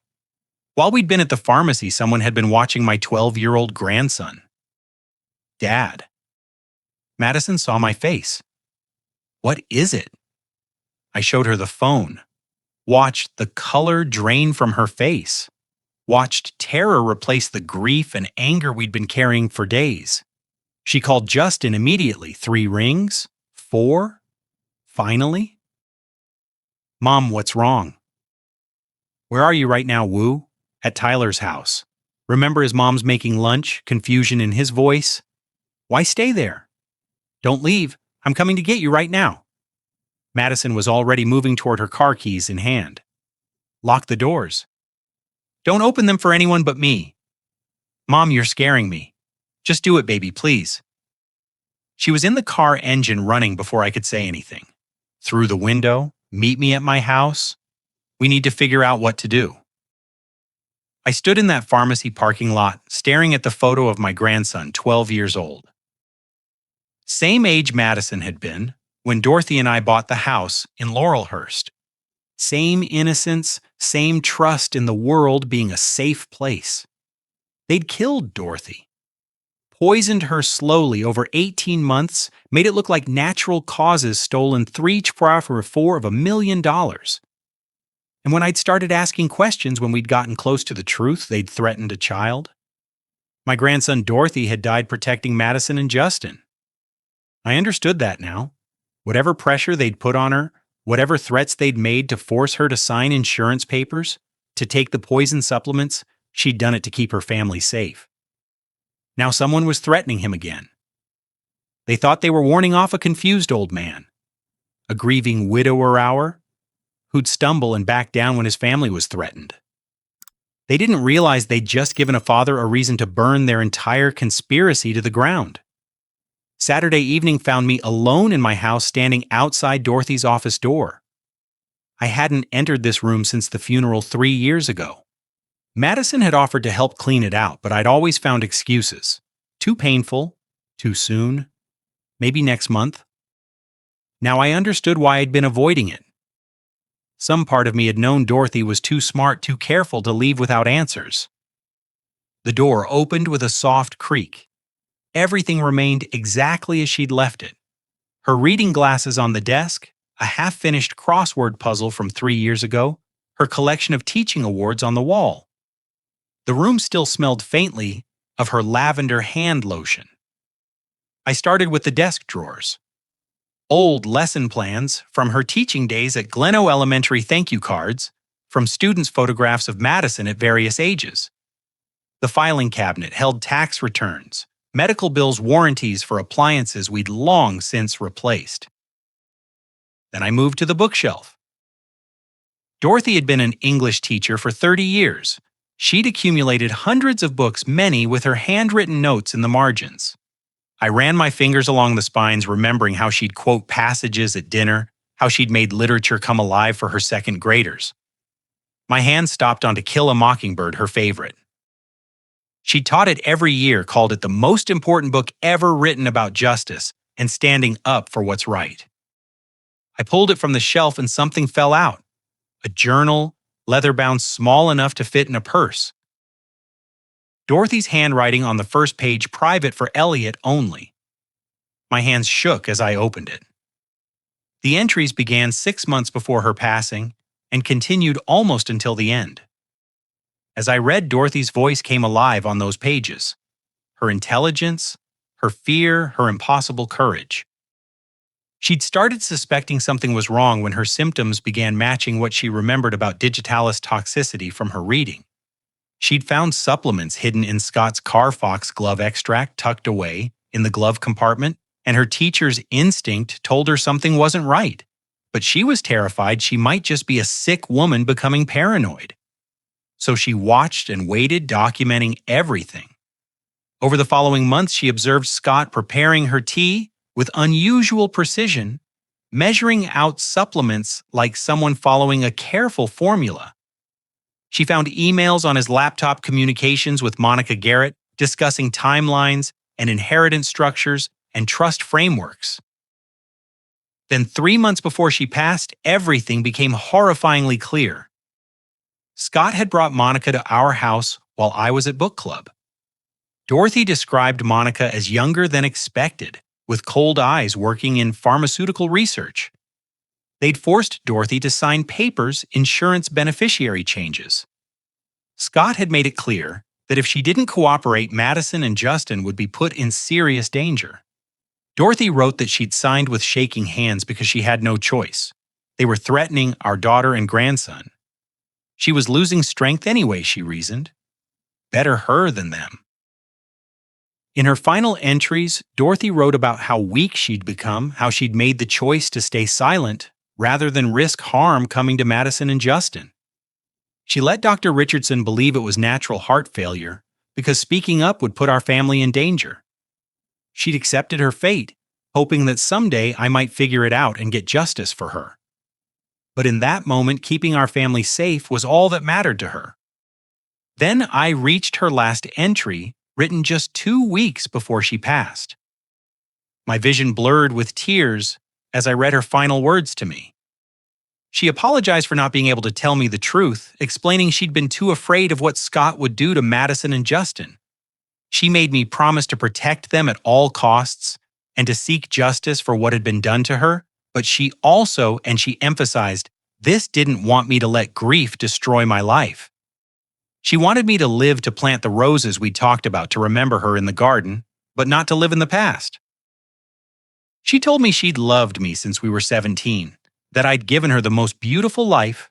While we'd been at the pharmacy, someone had been watching my 12-year-old grandson. "Dad." Madison saw my face. "What is it?" I showed her the phone. Watched the color drain from her face. Watched terror replace the grief and anger we'd been carrying for days. She called Justin immediately. 3 rings? 4? Finally? "Mom, what's wrong?" "Where are you right now, Woo?" "At Tyler's house." Remember, his mom's making lunch, confusion in his voice. "Why stay there?" "Don't leave. I'm coming to get you right now." Madison was already moving toward her car keys in hand. "Lock the doors." "Don't open them for anyone but me." "Mom, you're scaring me." "Just do it, baby, please." She was in the car, engine running before I could say anything. "Through the window, meet me at my house. We need to figure out what to do." I stood in that pharmacy parking lot, staring at the photo of my grandson, 12 years old. Same age Madison had been when Dorothy and I bought the house in Laurelhurst. Same innocence, same trust in the world being a safe place. They'd killed Dorothy. Poisoned her slowly over 18 months, made it look like natural causes, stolen 3/4 of $1 million. And when I'd started asking questions when we'd gotten close to the truth, they'd threatened a child. My grandson Dorothy had died protecting Madison and Justin. I understood that now. Whatever pressure they'd put on her, whatever threats they'd made to force her to sign insurance papers, to take the poison supplements, she'd done it to keep her family safe. Now someone was threatening him again. They thought they were warning off a confused old man, a grieving widower who'd stumble and back down when his family was threatened. They didn't realize they'd just given a father a reason to burn their entire conspiracy to the ground. Saturday evening found me alone in my house, standing outside Dorothy's office door. I hadn't entered this room since the funeral 3 years ago. Madison had offered to help clean it out, but I'd always found excuses. Too painful, too soon, maybe next month. Now I understood why I'd been avoiding it. Some part of me had known Dorothy was too smart, too careful to leave without answers. The door opened with a soft creak. Everything remained exactly as she'd left it. Her reading glasses on the desk, a half-finished crossword puzzle from 3 years ago, her collection of teaching awards on the wall. The room still smelled faintly of her lavender hand lotion. I started with the desk drawers. Old lesson plans from her teaching days at Gleno Elementary, thank you cards from students' photographs of Madison at various ages. The filing cabinet held tax returns, medical bills, warranties for appliances we'd long since replaced. Then I moved to the bookshelf. Dorothy had been an English teacher for 30 years. She'd accumulated hundreds of books, many with her handwritten notes in the margins. I ran my fingers along the spines, remembering how she'd quote passages at dinner, how she'd made literature come alive for her second graders. My hand stopped on To Kill a Mockingbird, her favorite. She taught it every year, called it the most important book ever written about justice and standing up for what's right. I pulled it from the shelf and something fell out. A journal, leather-bound, small enough to fit in a purse. Dorothy's handwriting on the first page, private for Elliot only. My hands shook as I opened it. The entries began 6 months before her passing and continued almost until the end. As I read, Dorothy's voice came alive on those pages. Her intelligence, her fear, her impossible courage. She'd started suspecting something was wrong when her symptoms began matching what she remembered about digitalis toxicity from her reading. She'd found supplements hidden in Scott's Carfox glove extract tucked away in the glove compartment, and her teacher's instinct told her something wasn't right. But she was terrified she might just be a sick woman becoming paranoid. So she watched and waited, documenting everything. Over the following months, she observed Scott preparing her tea with unusual precision, measuring out supplements like someone following a careful formula. She found emails on his laptop communications with Monica Garrett discussing timelines and inheritance structures and trust frameworks. Then 3 months before she passed, everything became horrifyingly clear. Scott had brought Monica to our house while I was at book club. Dorothy described Monica as younger than expected, with cold eyes working in pharmaceutical research. They'd forced Dorothy to sign papers, insurance beneficiary changes. Scott had made it clear that if she didn't cooperate, Madison and Justin would be put in serious danger. Dorothy wrote that she'd signed with shaking hands because she had no choice. They were threatening our daughter and grandson. She was losing strength anyway, she reasoned. Better her than them. In her final entries, Dorothy wrote about how weak she'd become, how she'd made the choice to stay silent rather than risk harm coming to Madison and Justin. She let Dr. Richardson believe it was natural heart failure because speaking up would put our family in danger. She'd accepted her fate, hoping that someday I might figure it out and get justice for her. But in that moment, keeping our family safe was all that mattered to her. Then I reached her last entry, written just 2 weeks before she passed. My vision blurred with tears as I read her final words to me. She apologized for not being able to tell me the truth, explaining she'd been too afraid of what Scott would do to Madison and Justin. She made me promise to protect them at all costs and to seek justice for what had been done to her, but she also, and she emphasized, this didn't want me to let grief destroy my life. She wanted me to live to plant the roses we talked about to remember her in the garden, but not to live in the past. She told me she'd loved me since we were 17, that I'd given her the most beautiful life,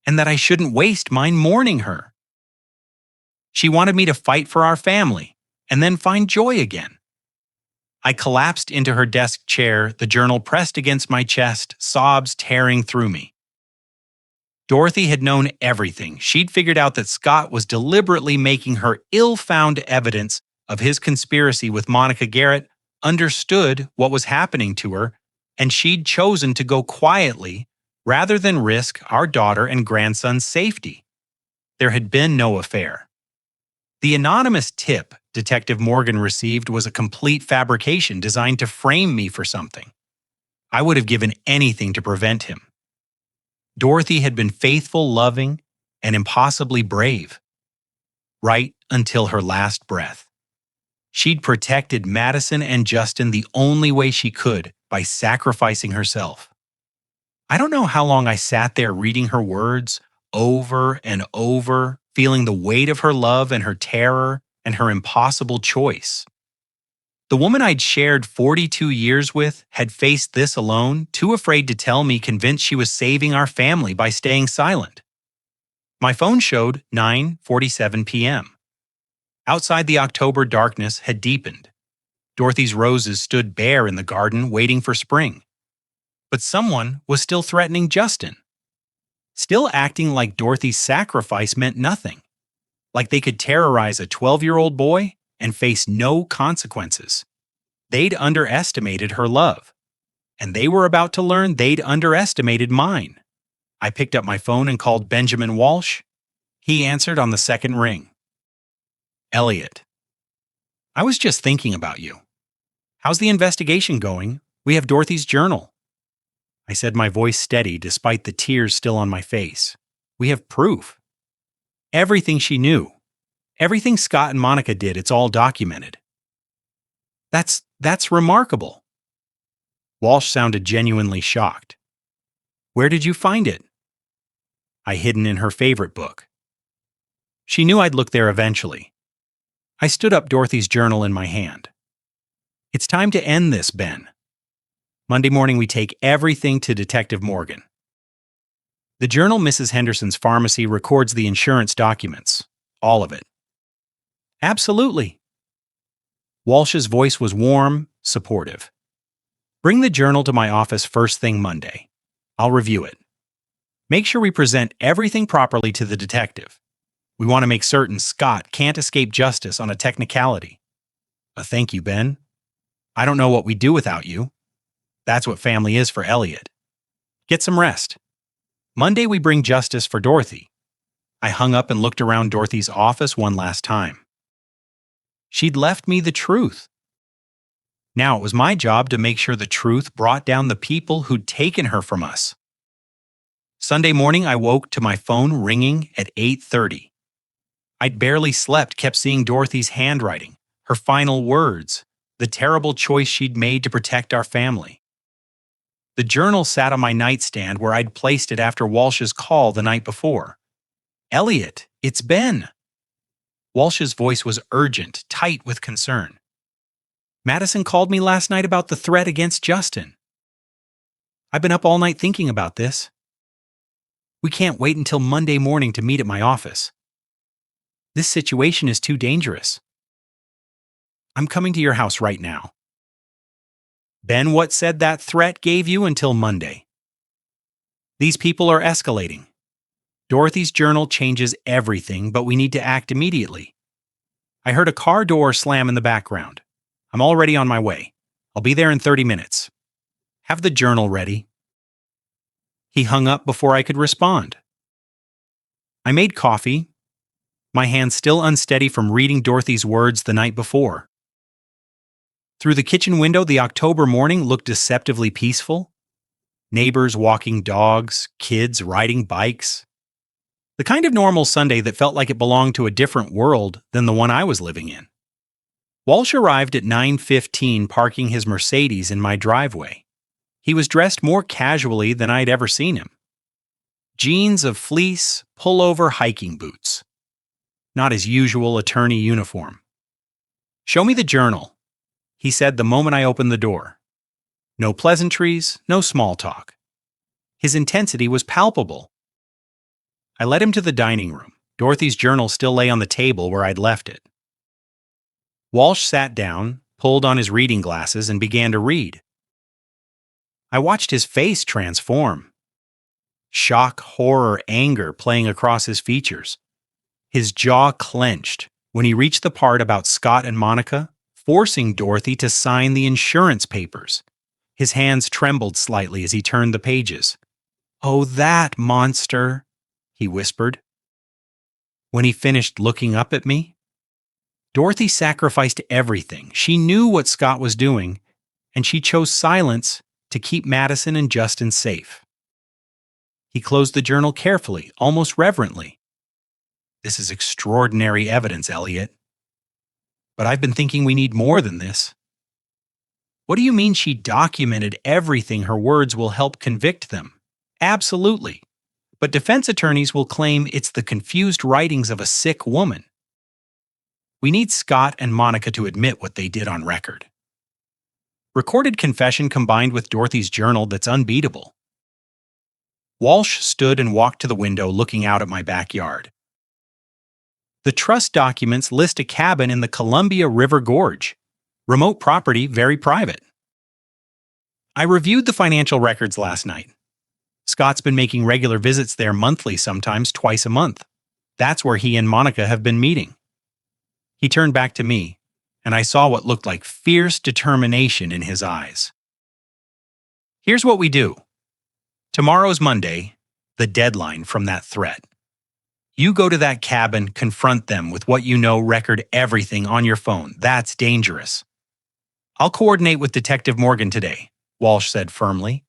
and that I shouldn't waste mine mourning her. She wanted me to fight for our family, and then find joy again. I collapsed into her desk chair, the journal pressed against my chest, sobs tearing through me. Dorothy had known everything. She'd figured out that Scott was deliberately making her ill-found evidence of his conspiracy with Monica Garrett, understood what was happening to her, and she'd chosen to go quietly rather than risk our daughter and grandson's safety. There had been no affair. The anonymous tip Detective Morgan received was a complete fabrication designed to frame me for something. I would have given anything to prevent him. Dorothy had been faithful, loving, and impossibly brave. Right until her last breath. She'd protected Madison and Justin the only way she could, by sacrificing herself. I don't know how long I sat there reading her words over and over, feeling the weight of her love and her terror and her impossible choice. The woman I'd shared 42 years with had faced this alone, too afraid to tell me, convinced she was saving our family by staying silent. My phone showed 9:47 p.m. Outside, the October darkness had deepened. Dorothy's roses stood bare in the garden, waiting for spring. But someone was still threatening Justin. Still acting like Dorothy's sacrifice meant nothing. Like they could terrorize a 12-year-old boy and face no consequences. They'd underestimated her love. And they were about to learn they'd underestimated mine. I picked up my phone and called Benjamin Walsh. He answered on the second ring. Elliot, I was just thinking about you. How's the investigation going? We have Dorothy's journal. I said, my voice steady despite the tears still on my face. We have proof. Everything she knew. Everything Scott and Monica did, it's all documented. That's remarkable. Walsh sounded genuinely shocked. Where did you find it? I hid it in her favorite book. She knew I'd look there eventually. I stood up Dorothy's journal in my hand. It's time to end this, Ben. Monday morning we take everything to Detective Morgan. The journal Mrs. Henderson's pharmacy records the insurance documents. All of it. Absolutely. Walsh's voice was warm, supportive. Bring the journal to my office first thing Monday. I'll review it. Make sure we present everything properly to the detective. We want to make certain Scott can't escape justice on a technicality. Thank you, Ben. I don't know what we'd do without you. That's what family is for Elliot. Get some rest. Monday we bring justice for Dorothy. I hung up and looked around Dorothy's office one last time. She'd left me the truth. Now it was my job to make sure the truth brought down the people who'd taken her from us. Sunday morning I woke to my phone ringing at 8:30. I'd barely slept, kept seeing Dorothy's handwriting, her final words, the terrible choice she'd made to protect our family. The journal sat on my nightstand where I'd placed it after Walsh's call the night before. Elliot, it's Ben. Walsh's voice was urgent, tight with concern. Madison called me last night about the threat against Justin. I've been up all night thinking about this. We can't wait until Monday morning to meet at my office. This situation is too dangerous. I'm coming to your house right now. Ben, what said that threat gave you until Monday? These people are escalating. Dorothy's journal changes everything, but we need to act immediately. I heard a car door slam in the background. I'm already on my way. I'll be there in 30 minutes. Have the journal ready. He hung up before I could respond. I made coffee, my hand still unsteady from reading Dorothy's words the night before. Through the kitchen window, the October morning looked deceptively peaceful. Neighbors walking dogs, kids riding bikes. The kind of normal Sunday that felt like it belonged to a different world than the one I was living in. Walsh arrived at 9:15, parking his Mercedes in my driveway. He was dressed more casually than I'd ever seen him. Jeans of fleece, pullover hiking boots. Not his usual attorney uniform. Show me the journal, he said the moment I opened the door. No pleasantries, no small talk. His intensity was palpable. I led him to the dining room. Dorothy's journal still lay on the table where I'd left it. Walsh sat down, pulled on his reading glasses, and began to read. I watched his face transform. Shock, horror, anger playing across his features. His jaw clenched when he reached the part about Scott and Monica forcing Dorothy to sign the insurance papers. His hands trembled slightly as he turned the pages. "Oh, that monster," he whispered. When he finished looking up at me, Dorothy sacrificed everything. She knew what Scott was doing, and she chose silence to keep Madison and Justin safe. He closed the journal carefully, almost reverently. "This is extraordinary evidence, Elliot. But I've been thinking we need more than this." "What do you mean she documented everything? Her words will help convict them." "Absolutely. But defense attorneys will claim it's the confused writings of a sick woman. We need Scott and Monica to admit what they did on record. Recorded confession combined with Dorothy's journal that's unbeatable." Walsh stood and walked to the window looking out at my backyard. "The trust documents list a cabin in the Columbia River Gorge. Remote property, very private. I reviewed the financial records last night. Scott's been making regular visits there monthly, sometimes twice a month. That's where he and Monica have been meeting." He turned back to me, and I saw what looked like fierce determination in his eyes. "Here's what we do. Tomorrow's Monday, the deadline from that threat. You go to that cabin, confront them with what you know, record everything on your phone. That's dangerous." "I'll coordinate with Detective Morgan today," Walsh said firmly.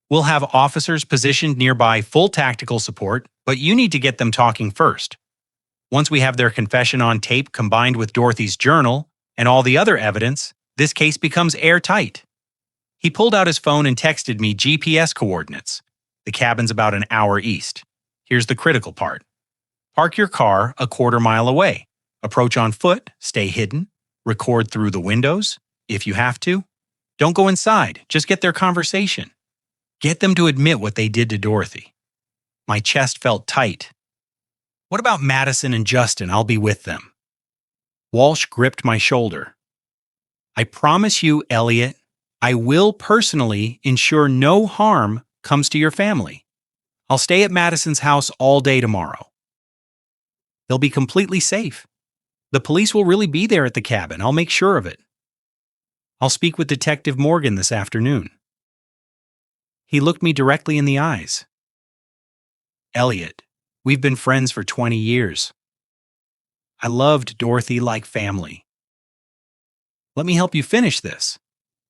"We'll have officers positioned nearby, full tactical support, but you need to get them talking first. Once we have their confession on tape combined with Dorothy's journal and all the other evidence, this case becomes airtight." He pulled out his phone and texted me GPS coordinates. "The cabin's about an hour east. Here's the critical part. Park your car a quarter-mile away. Approach on foot, stay hidden, record through the windows, if you have to. Don't go inside, just get their conversation. Get them to admit what they did to Dorothy." My chest felt tight. "What about Madison and Justin? I'll be with them." Walsh gripped my shoulder. "I promise you, Elliot, I will personally ensure no harm comes to your family. I'll stay at Madison's house all day tomorrow. They'll be completely safe. The police will really be there at the cabin. I'll make sure of it. I'll speak with Detective Morgan this afternoon. He looked me directly in the eyes. Elliot, we've been friends for 20 years. I loved Dorothy like family. Let me help you finish this.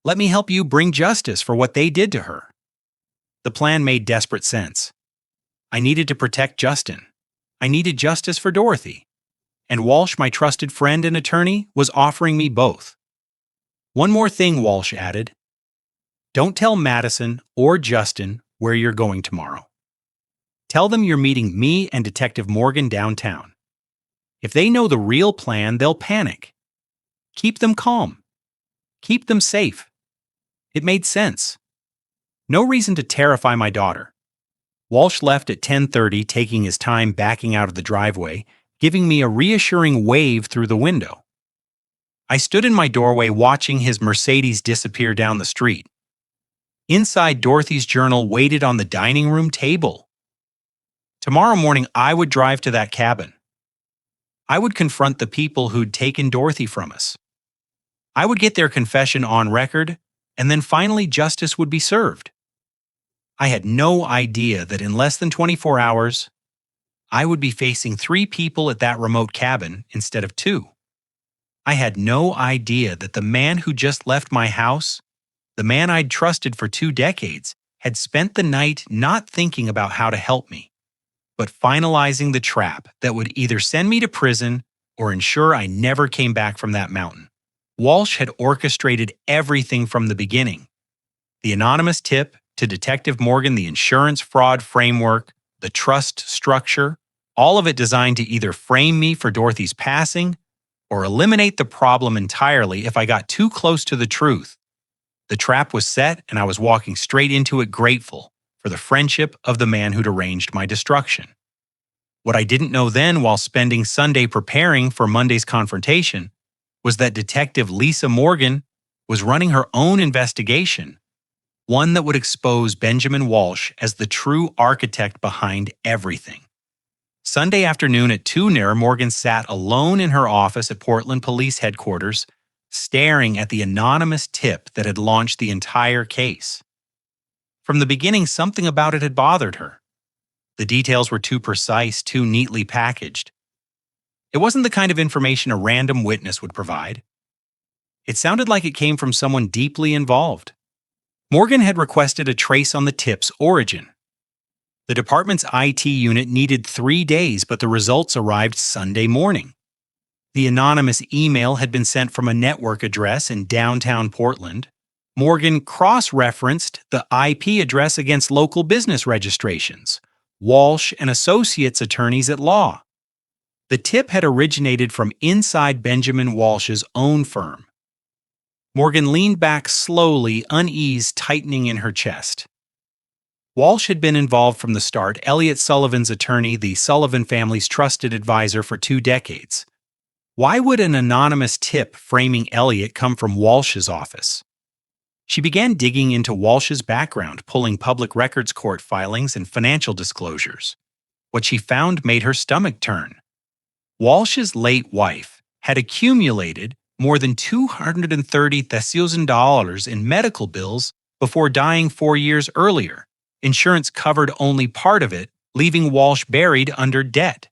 Let me help you bring justice for what they did to her. The plan made desperate sense. I needed to protect Justin. I needed justice for Dorothy. And Walsh, my trusted friend and attorney, was offering me both. One more thing, Walsh added. Don't tell Madison or Justin where you're going tomorrow. Tell them you're meeting me and Detective Morgan downtown. If they know the real plan, they'll panic. Keep them calm. Keep them safe. It made sense. No reason to terrify my daughter. Walsh left at 10:30, taking his time backing out of the driveway, giving me a reassuring wave through the window. I stood in my doorway watching his Mercedes disappear down the street. Inside, Dorothy's journal waited on the dining room table. Tomorrow morning, I would drive to that cabin. I would confront the people who'd taken Dorothy from us. I would get their confession on record, and then finally justice would be served. I had no idea that in less than 24 hours, I would be facing 3 people at that remote cabin instead of 2. I had no idea that the man who just left my house, the man I'd trusted for 2 decades, had spent the night not thinking about how to help me, but finalizing the trap that would either send me to prison or ensure I never came back from that mountain. Walsh had orchestrated everything from the beginning. The anonymous tip to Detective Morgan, the insurance fraud framework, the trust structure, all of it designed to either frame me for Dorothy's passing or eliminate the problem entirely if I got too close to the truth. The trap was set, and I was walking straight into it, grateful for the friendship of the man who'd arranged my destruction. What I didn't know then, while spending Sunday preparing for Monday's confrontation, was that Detective Lisa Morgan was running her own investigation, one that would expose Benjamin Walsh as the true architect behind everything. Sunday afternoon at 2 near, Morgan sat alone in her office at Portland Police Headquarters, staring at the anonymous tip that had launched the entire case. From the beginning, something about it had bothered her. The details were too precise, too neatly packaged. It wasn't the kind of information a random witness would provide. It sounded like it came from someone deeply involved. Morgan had requested a trace on the tip's origin. The department's IT unit needed 3 days, but the results arrived Sunday morning. The anonymous email had been sent from a network address in downtown Portland. Morgan cross-referenced the IP address against local business registrations, Walsh and Associates attorneys at law. The tip had originated from inside Benjamin Walsh's own firm. Morgan leaned back slowly, unease tightening in her chest. Walsh had been involved from the start, Elliot Sullivan's attorney, the Sullivan family's trusted advisor for 2 decades. Why would an anonymous tip framing Elliot come from Walsh's office? She began digging into Walsh's background, pulling public records court filings and financial disclosures. What she found made her stomach turn. Walsh's late wife had accumulated more than $230,000 in medical bills before dying 4 years earlier. Insurance covered only part of it, leaving Walsh buried under debt.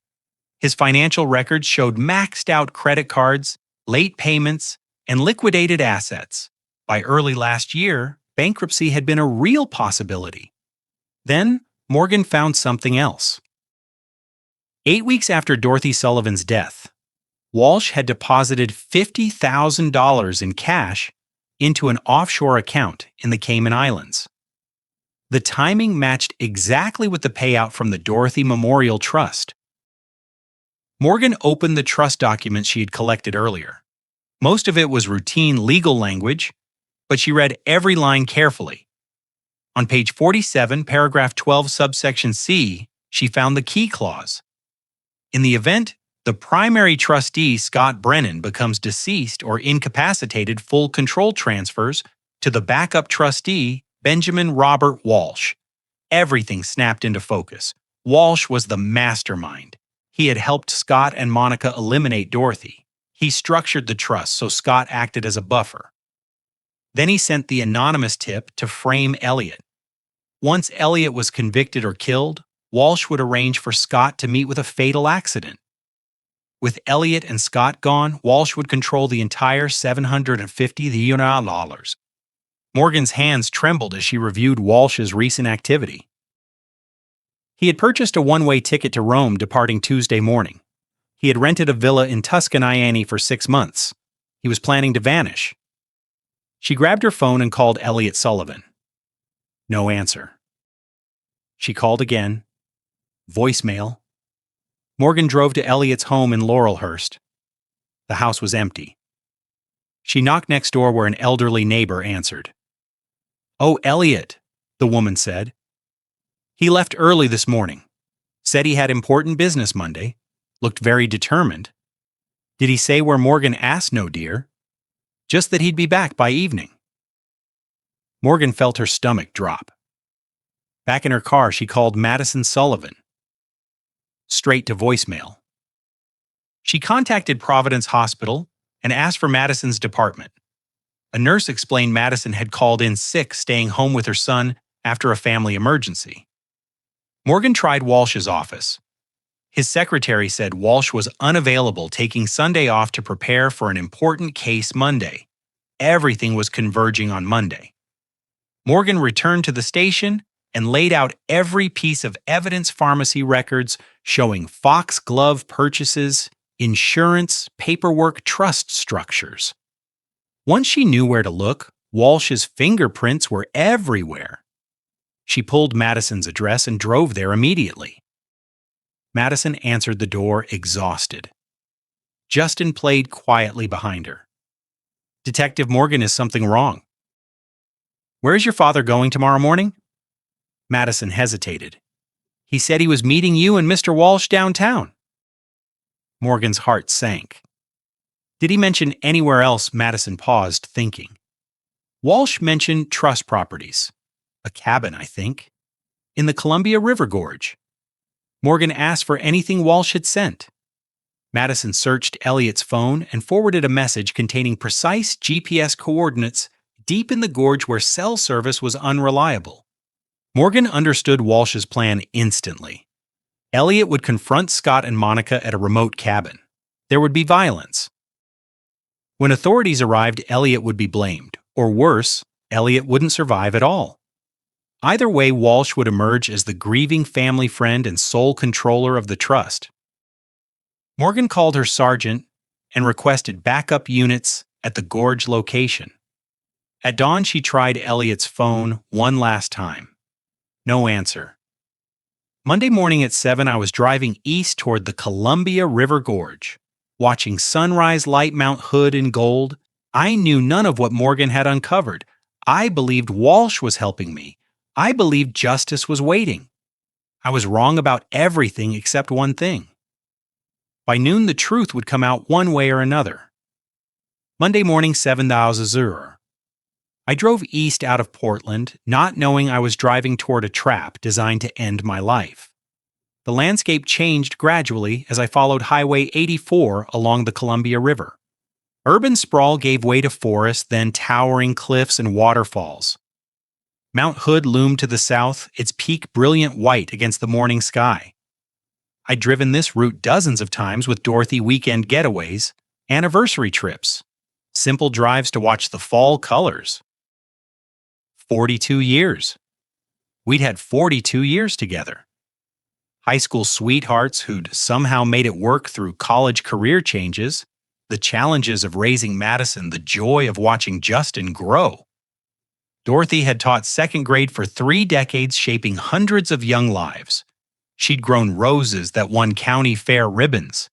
His financial records showed maxed out credit cards, late payments, and liquidated assets. By early last year, bankruptcy had been a real possibility. Then, Morgan found something else. 8 weeks after Dorothy Sullivan's death, Walsh had deposited $50,000 in cash into an offshore account in the Cayman Islands. The timing matched exactly with the payout from the Dorothy Memorial Trust. Morgan opened the trust documents she had collected earlier. Most of it was routine legal language, but she read every line carefully. On page 47, paragraph 12, subsection C, she found the key clause. In the event the primary trustee, Scott Brennan, becomes deceased or incapacitated, full control transfers to the backup trustee, Benjamin Robert Walsh. Everything snapped into focus. Walsh was the mastermind. He had helped Scott and Monica eliminate Dorothy. He structured the trust so Scott acted as a buffer. Then he sent the anonymous tip to frame Elliot. Once Elliot was convicted or killed, Walsh would arrange for Scott to meet with a fatal accident. With Elliot and Scott gone, Walsh would control the entire $750,000. Morgan's hands trembled as she reviewed Walsh's recent activity. He had purchased a one-way ticket to Rome departing Tuesday morning. He had rented a villa in Tuscany for 6 months. He was planning to vanish. She grabbed her phone and called Elliot Sullivan. No answer. She called again. Voicemail. Morgan drove to Elliot's home in Laurelhurst. The house was empty. She knocked next door where an elderly neighbor answered. "Oh, Elliot," the woman said. "He left early this morning. Said he had important business Monday. Looked very determined. Did he say where Morgan asked? No, dear. Just that he'd be back by evening." Morgan felt her stomach drop. Back in her car, she called Madison Sullivan. Straight to voicemail. She contacted Providence Hospital and asked for Madison's department. A nurse explained Madison had called in sick, staying home with her son after a family emergency. Morgan tried Walsh's office. His secretary said Walsh was unavailable, taking Sunday off to prepare for an important case Monday. Everything was converging on Monday. Morgan returned to the station and laid out every piece of evidence: pharmacy records showing foxglove purchases, insurance, paperwork, trust structures. Once she knew where to look, Walsh's fingerprints were everywhere. She pulled Madison's address and drove there immediately. Madison answered the door, exhausted. Justin played quietly behind her. "Detective Morgan, is something wrong?" "Where is your father going tomorrow morning?" Madison hesitated. "He said he was meeting you and Mr. Walsh downtown." Morgan's heart sank. Did he mention anywhere else? Madison paused, thinking. Walsh mentioned trust properties. A cabin, I think. In the Columbia River Gorge. Morgan asked for anything Walsh had sent. Madison searched Elliot's phone and forwarded a message containing precise GPS coordinates deep in the gorge where cell service was unreliable. Morgan understood Walsh's plan instantly. Elliot would confront Scott and Monica at a remote cabin. There would be violence. When authorities arrived, Elliot would be blamed, or worse, Elliot wouldn't survive at all. Either way, Walsh would emerge as the grieving family friend and sole controller of the trust. Morgan called her sergeant and requested backup units at the gorge location. At dawn, she tried Elliot's phone one last time. No answer. Monday morning at 7, I was driving east toward the Columbia River Gorge. Watching sunrise light Mount Hood in gold, I knew none of what Morgan had uncovered. I believed Walsh was helping me. I believed justice was waiting. I was wrong about everything except one thing. By noon, the truth would come out one way or another. Monday morning, 7:00. I drove east out of Portland, not knowing I was driving toward a trap designed to end my life. The landscape changed gradually as I followed Highway 84 along the Columbia River. Urban sprawl gave way to forest, then towering cliffs and waterfalls. Mount Hood loomed to the south, its peak brilliant white against the morning sky. I'd driven this route dozens of times with Dorothy weekend getaways, anniversary trips, simple drives to watch the fall colors. 42 years. We'd had 42 years together. High school sweethearts who'd somehow made it work through college career changes, the challenges of raising Madison, the joy of watching Justin grow. Dorothy had taught second grade for 3 decades, shaping hundreds of young lives. She'd grown roses that won county fair ribbons.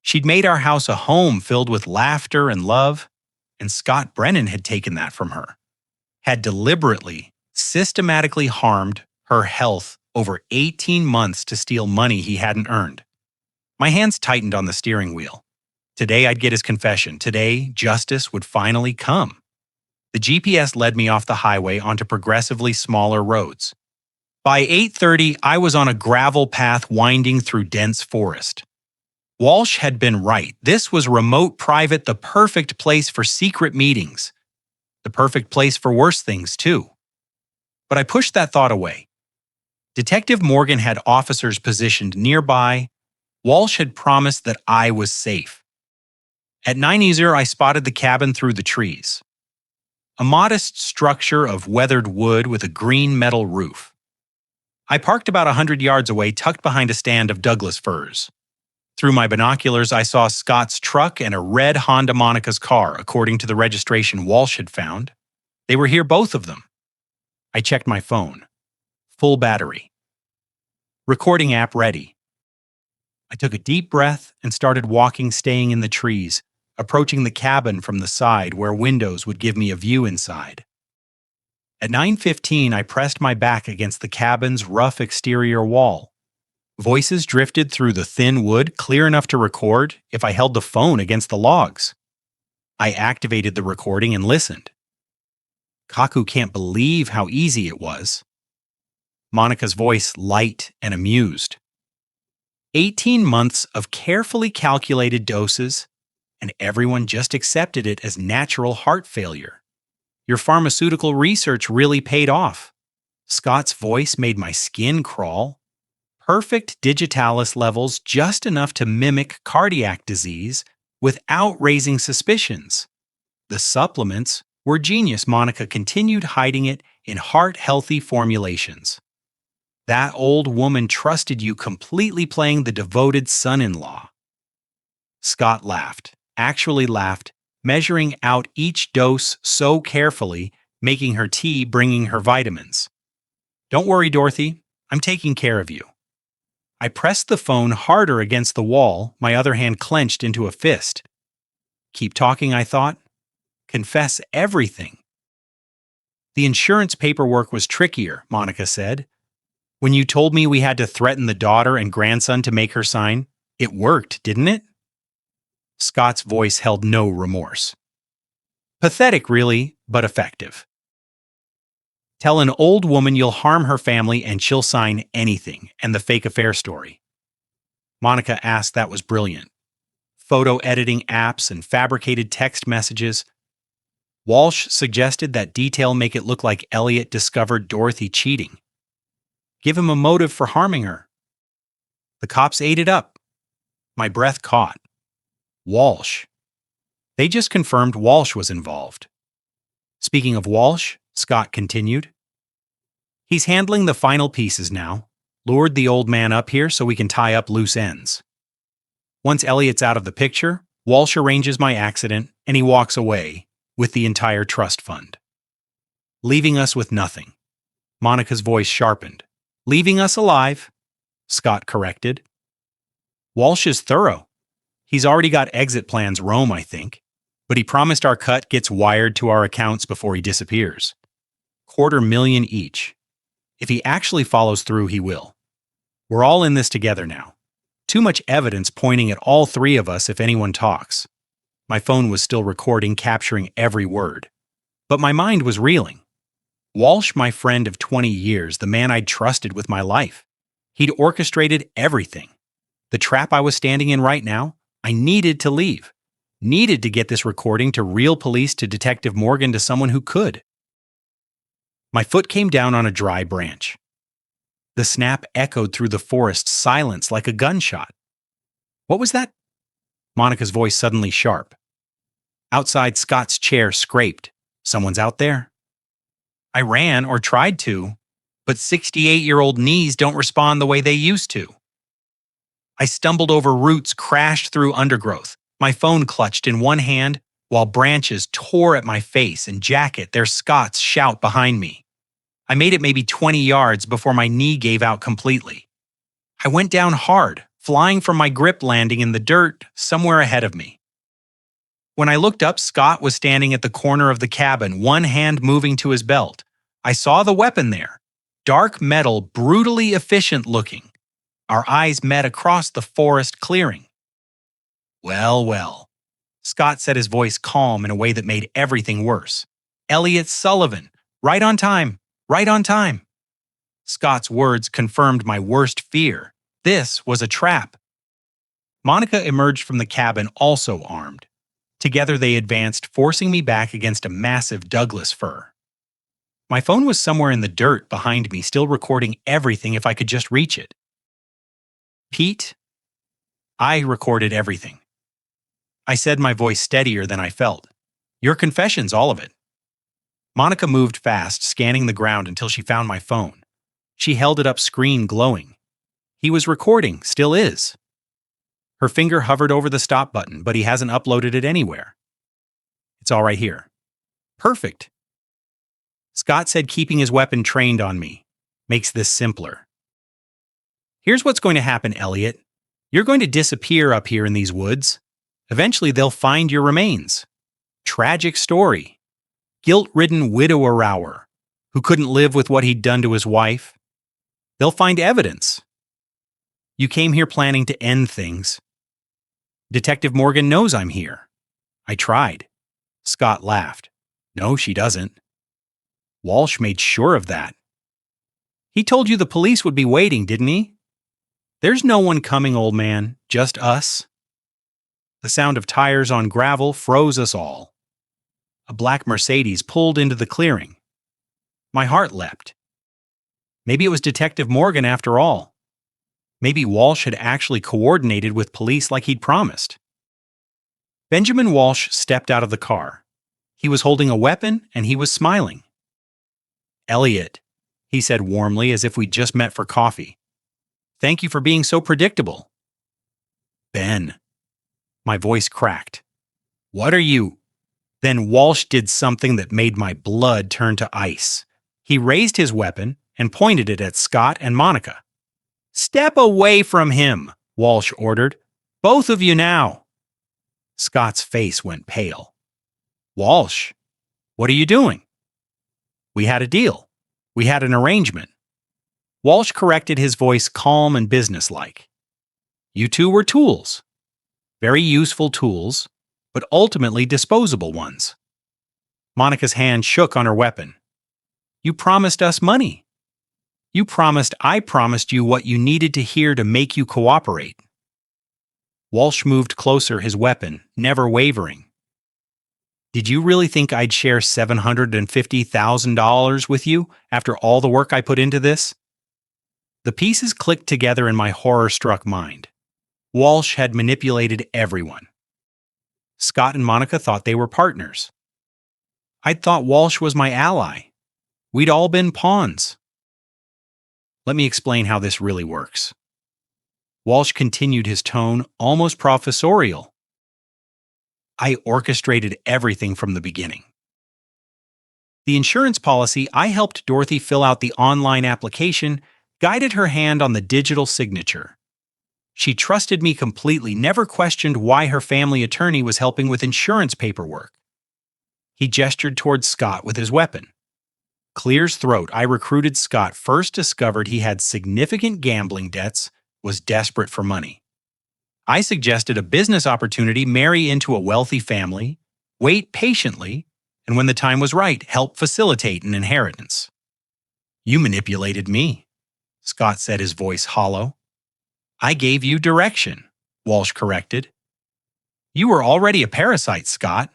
She'd made our house a home filled with laughter and love, and Scott Brennan had taken that from her. Had deliberately, systematically harmed her health over 18 months to steal money he hadn't earned. My hands tightened on the steering wheel. Today I'd get his confession. Today, justice would finally come. The GPS led me off the highway onto progressively smaller roads. By 8:30, I was on a gravel path winding through dense forest. Walsh had been right. This was remote private, the perfect place for secret meetings. The perfect place for worse things, too. But I pushed that thought away. Detective Morgan had officers positioned nearby. Walsh had promised that I was safe. At 9:00, I spotted the cabin through the trees. A modest structure of weathered wood with a green metal roof. I parked about 100 yards away, tucked behind a stand of Douglas firs. Through my binoculars, I saw Scott's truck and a red Honda Monica's car, according to the registration Walsh had found. They were here, both of them. I checked my phone. Full battery. Recording app ready. I took a deep breath and started walking, staying in the trees, approaching the cabin from the side where windows would give me a view inside. At 9:15, I pressed my back against the cabin's rough exterior wall. Voices drifted through the thin wood, clear enough to record if I held the phone against the logs. I activated the recording and listened. Kaku can't believe how easy it was. Monica's voice light and amused. 18 months of carefully calculated doses, and everyone just accepted it as natural heart failure. Your pharmaceutical research really paid off. Scott's voice made my skin crawl. Perfect digitalis levels, just enough to mimic cardiac disease without raising suspicions. The supplements were genius. Monica continued hiding it in heart-healthy formulations. That old woman trusted you, completely playing the devoted son-in-law. Scott laughed, actually laughed, measuring out each dose so carefully, making her tea, bringing her vitamins. Don't worry, Dorothy, I'm taking care of you. I pressed the phone harder against the wall, my other hand clenched into a fist. Keep talking, I thought. Confess everything. The insurance paperwork was trickier, Monica said. When you told me we had to threaten the daughter and grandson to make her sign, it worked, didn't it? Scott's voice held no remorse. Pathetic, really, but effective. Tell an old woman you'll harm her family and she'll sign anything, and the fake affair story. Monica asked. That was brilliant. Photo editing apps and fabricated text messages. Walsh suggested that detail make it look like Elliot discovered Dorothy cheating. Give him a motive for harming her. The cops ate it up. My breath caught. Walsh. They just confirmed Walsh was involved. Speaking of Walsh, Scott continued. He's handling the final pieces now. Lured the old man up here so we can tie up loose ends. Once Elliot's out of the picture, Walsh arranges my accident and he walks away with the entire trust fund. Leaving us with nothing. Monica's voice sharpened. Leaving us alive, Scott corrected. Walsh is thorough. He's already got exit plans Rome, I think. But he promised our cut gets wired to our accounts before he disappears. $250,000 each. If he actually follows through, he will. We're all in this together now. Too much evidence pointing at all three of us if anyone talks. My phone was still recording, capturing every word. But my mind was reeling. Walsh, my friend of 20 years, the man I'd trusted with my life. He'd orchestrated everything. The trap I was standing in right now, I needed to leave. Needed to get this recording to real police, to Detective Morgan, to someone who could. My foot came down on a dry branch. The snap echoed through the forest, silence like a gunshot. What was that? Monica's voice suddenly sharp. Outside, Scott's chair scraped. Someone's out there. I ran, or tried to, but 68-year-old knees don't respond the way they used to. I stumbled over roots, crashed through undergrowth. My phone clutched in one hand while branches tore at my face and jacket. There's Scott's shout behind me. I made it maybe 20 yards before my knee gave out completely. I went down hard, flying from my grip, landing in the dirt somewhere ahead of me. When I looked up, Scott was standing at the corner of the cabin, one hand moving to his belt. I saw the weapon there. Dark metal, brutally efficient looking. Our eyes met across the forest clearing. Well, well. Scott said, his voice calm in a way that made everything worse. Elliot Sullivan. Right on time. Right on time. Scott's words confirmed my worst fear. This was a trap. Monica emerged from the cabin also armed. Together they advanced, forcing me back against a massive Douglas fir. My phone was somewhere in the dirt behind me, still recording everything if I could just reach it. Pete, I recorded everything. I said, my voice steadier than I felt. Your confessions, all of it. Monica moved fast, scanning the ground until she found my phone. She held it up, screen glowing. He was recording, still is. Her finger hovered over the stop button, but he hasn't uploaded it anywhere. It's all right here. Perfect. Scott said keeping his weapon trained on me makes this simpler. Here's what's going to happen, Elliot. You're going to disappear up here in these woods. Eventually they'll find your remains. Tragic story. Guilt-ridden widower who couldn't live with what he'd done to his wife. They'll find evidence. You came here planning to end things. Detective Morgan knows I'm here. I tried. Scott laughed. No, she doesn't. Walsh made sure of that. He told you the police would be waiting, didn't he? There's no one coming, old man, just us. The sound of tires on gravel froze us all. A black Mercedes pulled into the clearing. My heart leapt. Maybe it was Detective Morgan after all. Maybe Walsh had actually coordinated with police like he'd promised. Benjamin Walsh stepped out of the car. He was holding a weapon and he was smiling. Elliot, he said warmly as if we'd just met for coffee. Thank you for being so predictable. Ben. My voice cracked. What are you? Then Walsh did something that made my blood turn to ice. He raised his weapon and pointed it at Scott and Monica. Step away from him, Walsh ordered. Both of you now. Scott's face went pale. Walsh, what are you doing? We had a deal. We had an arrangement. Walsh corrected, his voice calm and businesslike. You two were tools. Very useful tools, but ultimately disposable ones. Monica's hand shook on her weapon. You promised us money. You promised I promised you what you needed to hear to make you cooperate. Walsh moved closer, his weapon never wavering. Did you really think I'd share $750,000 with you after all the work I put into this? The pieces clicked together in my horror-struck mind. Walsh had manipulated everyone. Scott and Monica thought they were partners. I'd thought Walsh was my ally. We'd all been pawns. Let me explain how this really works. Walsh continued, his tone almost professorial. I orchestrated everything from the beginning. The insurance policy, I helped Dorothy fill out the online application, guided her hand on the digital signature. She trusted me completely, never questioned why her family attorney was helping with insurance paperwork. He gestured towards Scott with his weapon. Clear as throat, I recruited Scott, first discovered he had significant gambling debts, was desperate for money. I suggested a business opportunity, marry into a wealthy family, wait patiently, and when the time was right, help facilitate an inheritance. You manipulated me, Scott said, his voice hollow. I gave you direction, Walsh corrected. You were already a parasite, Scott.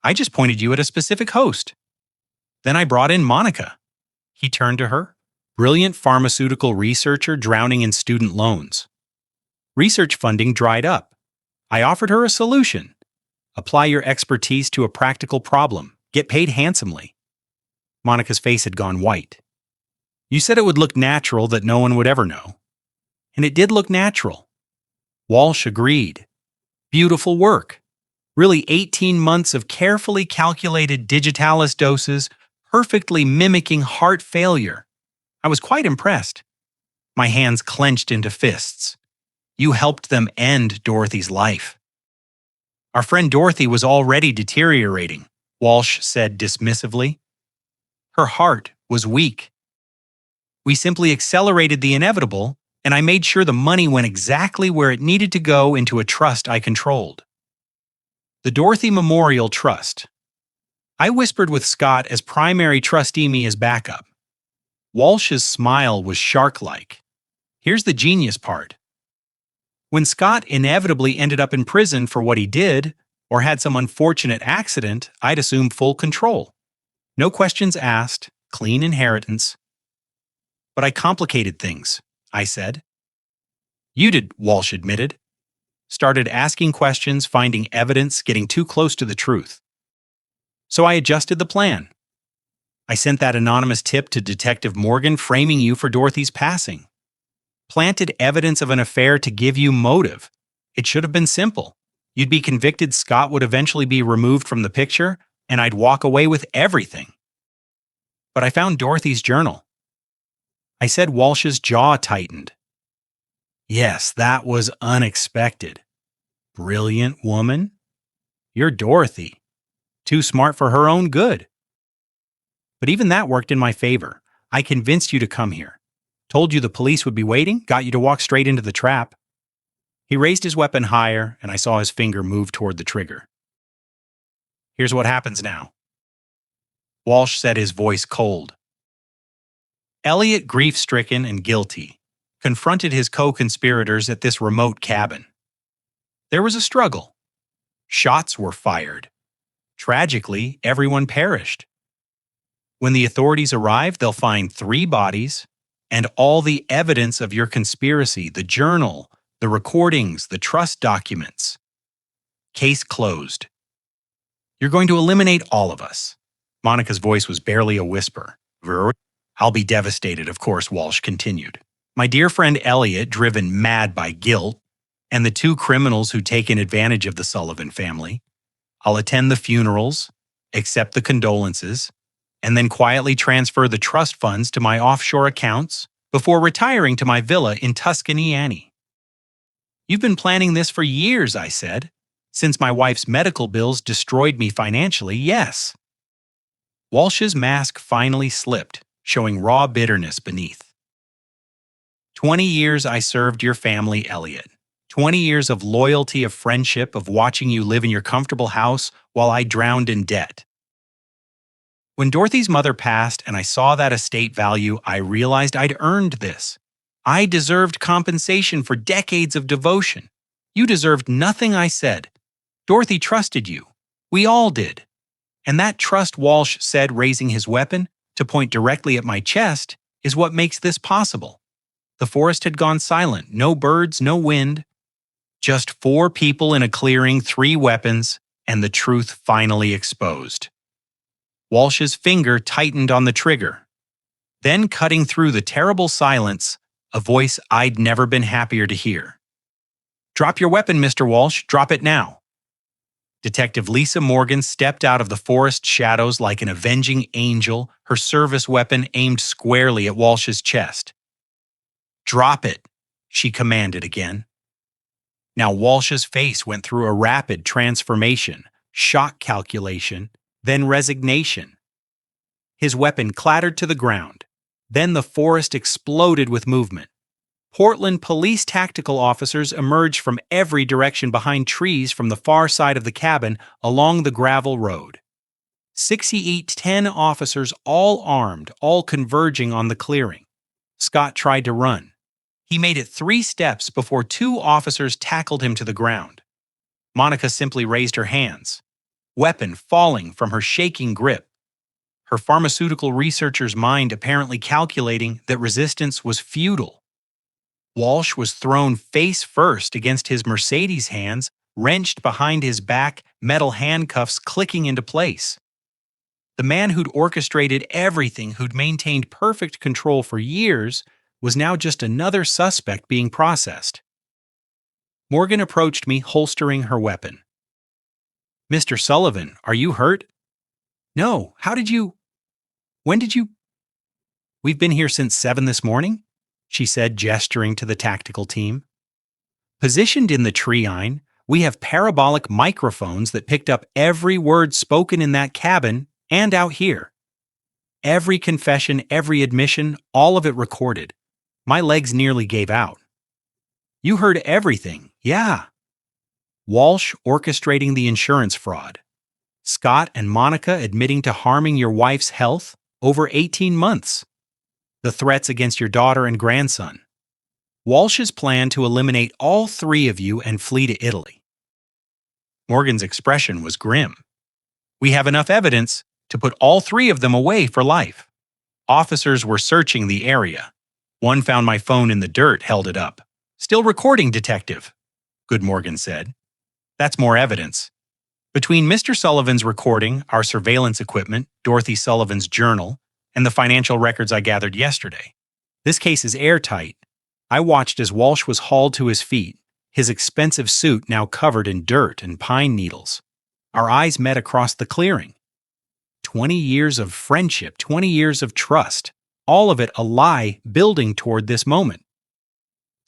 I just pointed you at a specific host. Then I brought in Monica. He turned to her, brilliant pharmaceutical researcher drowning in student loans. Research funding dried up. I offered her a solution. Apply your expertise to a practical problem. Get paid handsomely. Monica's face had gone white. You said it would look natural, that no one would ever know. And it did look natural. Walsh agreed. Beautiful work. Really 18 months of carefully calculated digitalis doses, perfectly mimicking heart failure. I was quite impressed. My hands clenched into fists. You helped them end Dorothy's life. Our friend Dorothy was already deteriorating, Walsh said dismissively. Her heart was weak. We simply accelerated the inevitable, and I made sure the money went exactly where it needed to go, into a trust I controlled. The Dorothy Memorial Trust. I whispered with Scott as primary trustee, me as backup. Walsh's smile was shark-like. Here's the genius part. When Scott inevitably ended up in prison for what he did, or had some unfortunate accident, I'd assume full control. No questions asked, clean inheritance. But I complicated things, I said. You did, Walsh admitted. Started asking questions, finding evidence, getting too close to the truth. So I adjusted the plan. I sent that anonymous tip to Detective Morgan framing you for Dorothy's passing. Planted evidence of an affair to give you motive. It should have been simple. You'd be convicted, Scott would eventually be removed from the picture, and I'd walk away with everything. But I found Dorothy's journal. I said Walsh's jaw tightened. Yes, that was unexpected. Brilliant woman. You're Dorothy. Too smart for her own good. But even that worked in my favor. I convinced you to come here. Told you the police would be waiting, got you to walk straight into the trap. He raised his weapon higher, and I saw his finger move toward the trigger. Here's what happens now. Walsh said, his voice cold. Elliot, grief-stricken and guilty, confronted his co-conspirators at this remote cabin. There was a struggle. Shots were fired. Tragically, everyone perished. When the authorities arrive, they'll find 3 bodies and all the evidence of your conspiracy, the journal, the recordings, the trust documents. Case closed. You're going to eliminate all of us. Monica's voice was barely a whisper. I'll be devastated, of course, Walsh continued. My dear friend Elliot, driven mad by guilt, and the 2 criminals who'd taken advantage of the Sullivan family. I'll attend the funerals, accept the condolences, and then quietly transfer the trust funds to my offshore accounts before retiring to my villa in Tuscany, Annie. You've been planning this for years, I said. Since my wife's medical bills destroyed me financially, yes. Walsh's mask finally slipped, showing raw bitterness beneath. 20 years I served your family, Elliot. 20 years of loyalty, of friendship, of watching you live in your comfortable house while I drowned in debt. When Dorothy's mother passed and I saw that estate value, I realized I'd earned this. I deserved compensation for decades of devotion. You deserved nothing, I said. Dorothy trusted you. We all did. And that trust, Walsh said, raising his weapon to point directly at my chest, is what makes this possible. The forest had gone silent. No birds, no wind. Just 4 people in a clearing, 3 weapons, and the truth finally exposed. Walsh's finger tightened on the trigger. Then, cutting through the terrible silence, a voice I'd never been happier to hear. Drop your weapon, Mr. Walsh. Drop it now. Detective Lisa Morgan stepped out of the forest shadows like an avenging angel, her service weapon aimed squarely at Walsh's chest. Drop it, she commanded again. Now Walsh's face went through a rapid transformation, shock calculation, then resignation. His weapon clattered to the ground. Then the forest exploded with movement. Portland police tactical officers emerged from every direction behind trees from the far side of the cabin along the gravel road. 10 officers, all armed, all converging on the clearing. Scott tried to run. He made it 3 steps before 2 officers tackled him to the ground. Monica simply raised her hands, weapon falling from her shaking grip. Her pharmaceutical researcher's mind apparently calculating that resistance was futile. Walsh was thrown face first against his Mercedes hands, wrenched behind his back, metal handcuffs clicking into place. The man who'd orchestrated everything, who'd maintained perfect control for years, was now just another suspect being processed. Morgan approached me, holstering her weapon. Mr. Sullivan, are you hurt? No, how did you? When did you? We've been here since 7 this morning, she said, gesturing to the tactical team. Positioned in the treine, we have parabolic microphones that picked up every word spoken in that cabin and out here. Every confession, every admission, all of it recorded. My legs nearly gave out. You heard everything, yeah. Walsh orchestrating the insurance fraud. Scott and Monica admitting to harming your wife's health over 18 months. the threats against your daughter and grandson. Walsh's plan to eliminate all three of you and flee to Italy. Morgan's expression was grim. We have enough evidence to put all three of them away for life. Officers were searching the area. One found my phone in the dirt, held it up. Still recording, detective, Good Morgan said. That's more evidence. Between Mr. Sullivan's recording, our surveillance equipment, Dorothy Sullivan's journal, and the financial records I gathered yesterday, this case is airtight. I watched as Walsh was hauled to his feet, his expensive suit now covered in dirt and pine needles. Our eyes met across the clearing. 20 years of friendship, 20 years of trust, all of it a lie building toward this moment.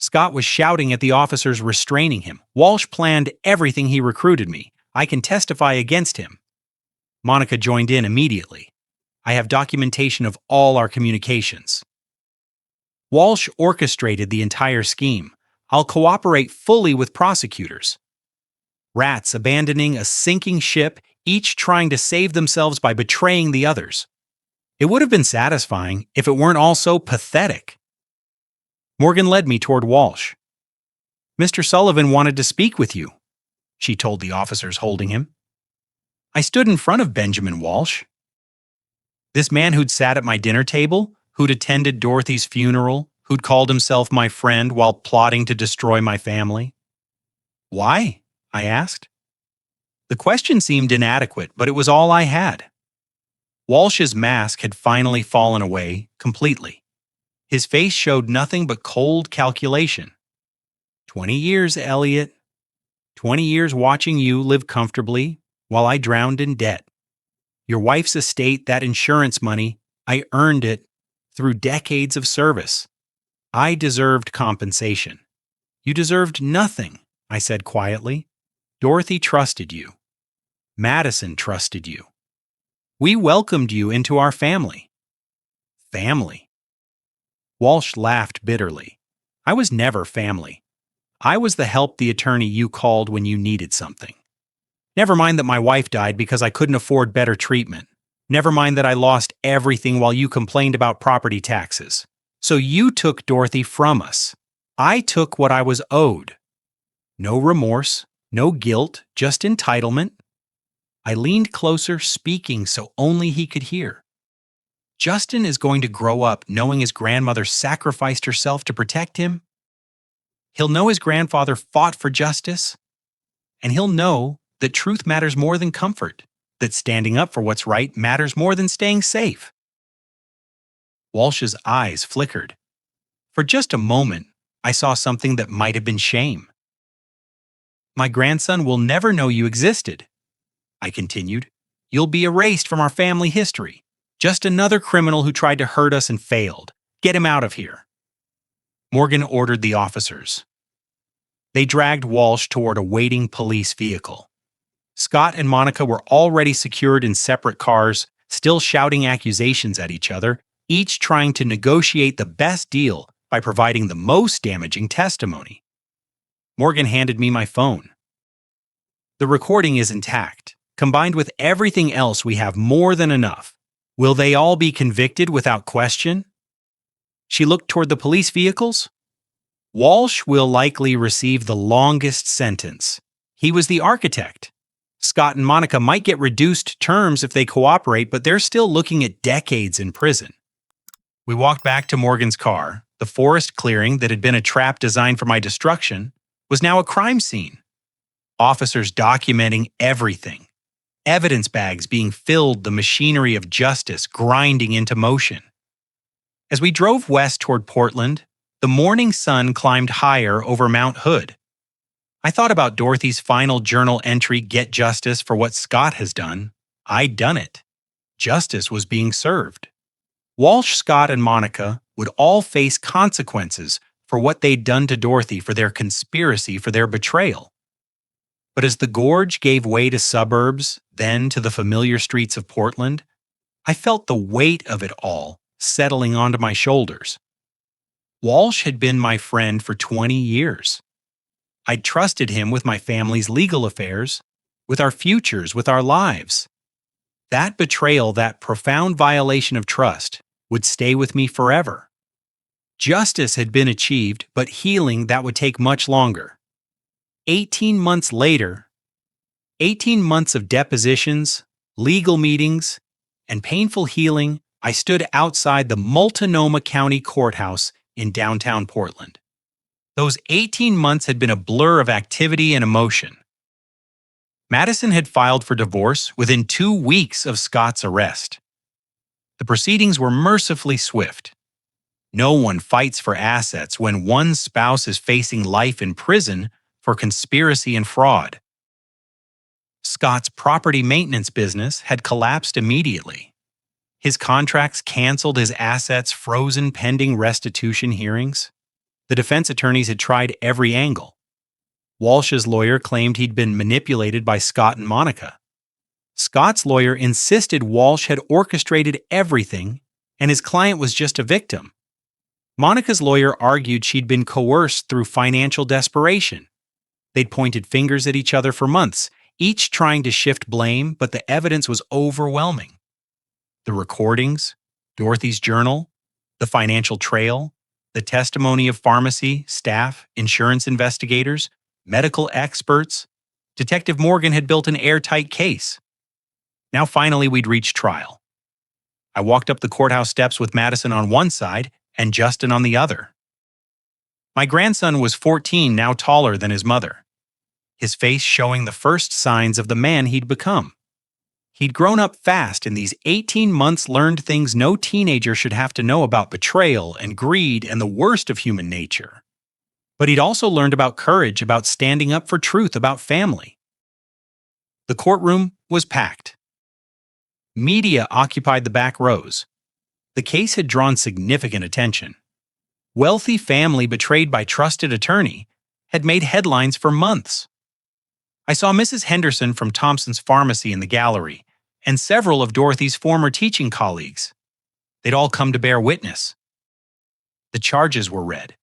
Scott was shouting at the officers restraining him. Walsh planned everything he recruited me. I can testify against him. Monica joined in immediately. I have documentation of all our communications. Walsh orchestrated the entire scheme. I'll cooperate fully with prosecutors. Rats abandoning a sinking ship, each trying to save themselves by betraying the others. It would have been satisfying if it weren't all so pathetic. Morgan led me toward Walsh. Mr. Sullivan wanted to speak with you, she told the officers holding him. I stood in front of Benjamin Walsh. This man who'd sat at my dinner table, who'd attended Dorothy's funeral, who'd called himself my friend while plotting to destroy my family. Why? I asked. The question seemed inadequate, but it was all I had. Walsh's mask had finally fallen away completely. His face showed nothing but cold calculation. 20 years, Elliot. 20 years watching you live comfortably while I drowned in debt. Your wife's estate, that insurance money, I earned it through decades of service. I deserved compensation. You deserved nothing, I said quietly. Dorothy trusted you. Madison trusted you. We welcomed you into our family. Family. Walsh laughed bitterly. I was never family. I was the help the attorney you called when you needed something. Never mind that my wife died because I couldn't afford better treatment. Never mind that I lost everything while you complained about property taxes. So you took Dorothy from us. I took what I was owed. No remorse, no guilt, just entitlement. I leaned closer, speaking so only he could hear. Justin is going to grow up knowing his grandmother sacrificed herself to protect him. He'll know his grandfather fought for justice. And he'll know that truth matters more than comfort, that standing up for what's right matters more than staying safe. Walsh's eyes flickered. For just a moment, I saw something that might have been shame. My grandson will never know you existed, I continued. You'll be erased from our family history. Just another criminal who tried to hurt us and failed. Get him out of here. Morgan ordered the officers. They dragged Walsh toward a waiting police vehicle. Scott and Monica were already secured in separate cars, still shouting accusations at each other, each trying to negotiate the best deal by providing the most damaging testimony. Morgan handed me my phone. The recording is intact. Combined with everything else, we have more than enough. Will they all be convicted without question? She looked toward the police vehicles. Walsh will likely receive the longest sentence. He was the architect. Scott and Monica might get reduced terms if they cooperate, but they're still looking at decades in prison. We walked back to Morgan's car. The forest clearing that had been a trap designed for my destruction was now a crime scene. Officers documenting everything. Evidence bags being filled, the machinery of justice grinding into motion. As we drove west toward Portland, the morning sun climbed higher over Mount Hood. I thought about Dorothy's final journal entry, "Get justice for what Scott has done." I'd done it. Justice was being served. Walsh, Scott, and Monica would all face consequences for what they'd done to Dorothy, for their conspiracy, for their betrayal. But as the gorge gave way to suburbs, then to the familiar streets of Portland, I felt the weight of it all settling onto my shoulders. Walsh had been my friend for 20 years. I'd trusted him with my family's legal affairs, with our futures, with our lives. That betrayal, that profound violation of trust, would stay with me forever. Justice had been achieved, but healing that would take much longer. 18 months later, 18 months of depositions, legal meetings, and painful healing, I stood outside the Multnomah County Courthouse in downtown Portland. Those 18 months had been a blur of activity and emotion. Madison had filed for divorce within 2 weeks of Scott's arrest. The proceedings were mercifully swift. No one fights for assets when one spouse is facing life in prison for conspiracy and fraud. Scott's property maintenance business had collapsed immediately. His contracts canceled, his assets frozen pending restitution hearings. The defense attorneys had tried every angle. Walsh's lawyer claimed he'd been manipulated by Scott and Monica. Scott's lawyer insisted Walsh had orchestrated everything and his client was just a victim. Monica's lawyer argued she'd been coerced through financial desperation. They'd pointed fingers at each other for months, each trying to shift blame, but the evidence was overwhelming. The recordings, Dorothy's journal, the financial trail, the testimony of pharmacy, staff, insurance investigators, medical experts. Detective Morgan had built an airtight case. Now finally we'd reached trial. I walked up the courthouse steps with Madison on one side and Justin on the other. My grandson was 14, now taller than his mother, his face showing the first signs of the man he'd become. He'd grown up fast in these 18 months, learned things no teenager should have to know about betrayal and greed and the worst of human nature. But he'd also learned about courage, about standing up for truth, about family. The courtroom was packed. Media occupied the back rows. The case had drawn significant attention. Wealthy family betrayed by trusted attorney had made headlines for months. I saw Mrs. Henderson from Thompson's Pharmacy in the gallery, and several of Dorothy's former teaching colleagues. They'd all come to bear witness. The charges were read.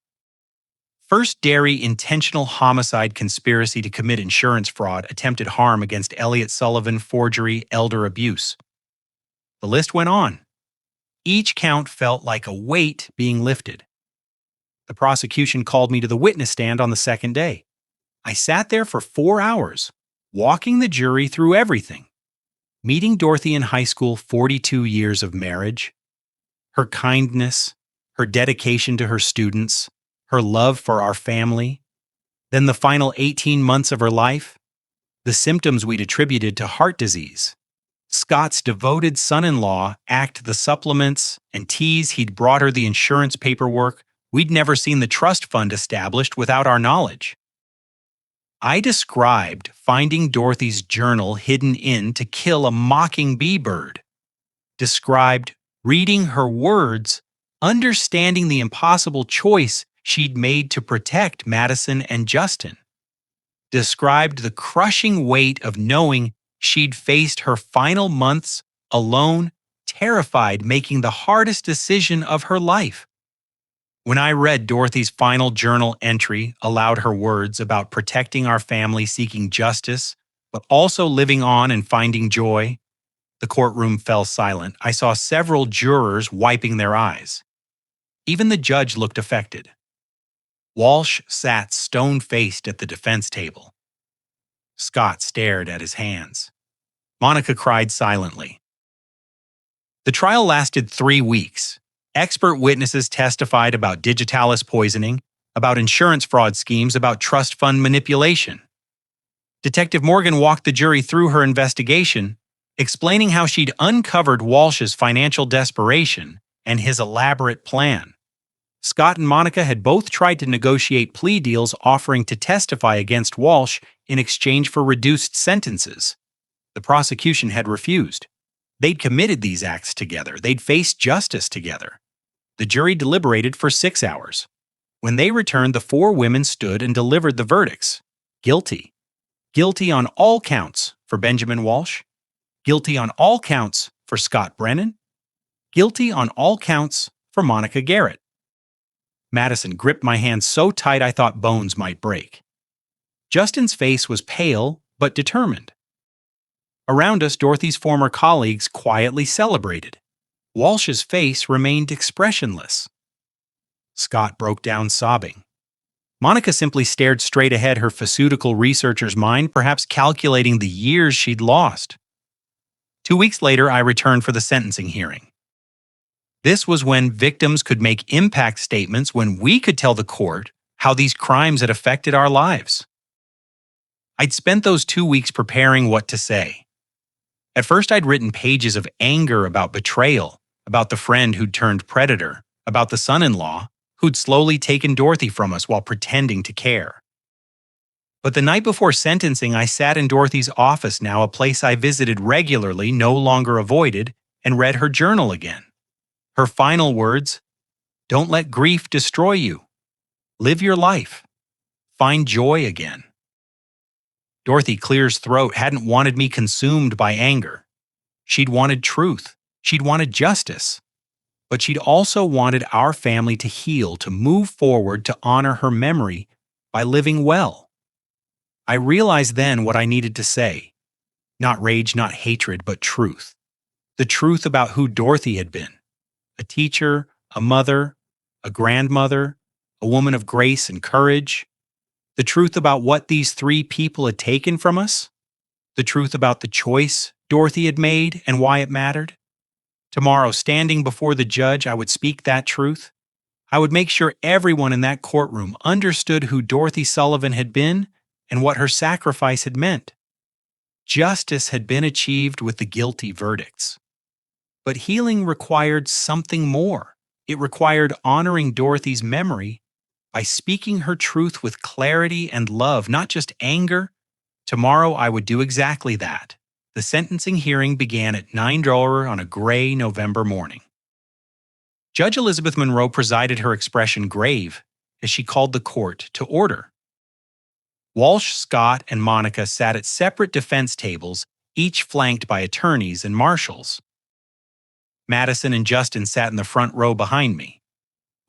First dairy intentional homicide conspiracy to commit insurance fraud, attempted harm against Elliot Sullivan, forgery, elder abuse. The list went on. Each count felt like a weight being lifted. The prosecution called me to the witness stand on the second day. I sat there for 4 hours, walking the jury through everything. Meeting Dorothy in high school, 42 years of marriage, her kindness, her dedication to her students, her love for our family, then the final 18 months of her life, the symptoms we'd attributed to heart disease, Scott's devoted son-in-law act the supplements and tease he'd brought her the insurance paperwork. We'd never seen the trust fund established without our knowledge. I described finding Dorothy's journal hidden in To Kill a Mockingbee Bird. Described reading her words, understanding the impossible choice she'd made to protect Madison and Justin. Described the crushing weight of knowing she'd faced her final months alone, terrified, making the hardest decision of her life. When I read Dorothy's final journal entry, aloud her words about protecting our family, seeking justice, but also living on and finding joy, the courtroom fell silent. I saw several jurors wiping their eyes. Even the judge looked affected. Walsh sat stone-faced at the defense table. Scott stared at his hands. Monica cried silently. The trial lasted 3 weeks. Expert witnesses testified about digitalis poisoning, about insurance fraud schemes, about trust fund manipulation. Detective Morgan walked the jury through her investigation, explaining how she'd uncovered Walsh's financial desperation and his elaborate plan. Scott and Monica had both tried to negotiate plea deals offering to testify against Walsh in exchange for reduced sentences. The prosecution had refused. They'd committed these acts together. They'd faced justice together. The jury deliberated for 6 hours. When they returned, the 4 women stood and delivered the verdicts. Guilty. Guilty on all counts for Benjamin Walsh. Guilty on all counts for Scott Brennan. Guilty on all counts for Monica Garrett. Madison gripped my hand so tight I thought bones might break. Justin's face was pale but determined. Around us, Dorothy's former colleagues quietly celebrated. Walsh's face remained expressionless. Scott broke down sobbing. Monica simply stared straight ahead, her pharmaceutical researcher's mind perhaps calculating the years she'd lost. 2 weeks later, I returned for the sentencing hearing. This was when victims could make impact statements, when we could tell the court how these crimes had affected our lives. I'd spent those 2 weeks preparing what to say. At first, I'd written pages of anger about betrayal, about the friend who'd turned predator, about the son-in-law who'd slowly taken Dorothy from us while pretending to care. But the night before sentencing, I sat in Dorothy's office, now a place I visited regularly, no longer avoided, and read her journal again. Her final words: "Don't let grief destroy you. Live your life. Find joy again." Dorothy Clear's throat hadn't wanted me consumed by anger. She'd wanted truth. She'd wanted justice. But she'd also wanted our family to heal, to move forward, to honor her memory by living well. I realized then what I needed to say. Not rage, not hatred, but truth. The truth about who Dorothy had been. A teacher, a mother, a grandmother, a woman of grace and courage. The truth about what these 3 people had taken from us. The truth about the choice Dorothy had made and why it mattered. Tomorrow, standing before the judge, I would speak that truth. I would make sure everyone in that courtroom understood who Dorothy Sullivan had been and what her sacrifice had meant. Justice had been achieved with the guilty verdicts. But healing required something more. It required honoring Dorothy's memory by speaking her truth with clarity and love, not just anger. Tomorrow I would do exactly that. The sentencing hearing began at 9:00 on a gray November morning. Judge Elizabeth Monroe presided, her expression grave, as she called the court to order. Walsh, Scott, and Monica sat at separate defense tables, each flanked by attorneys and marshals. Madison and Justin sat in the front row behind me.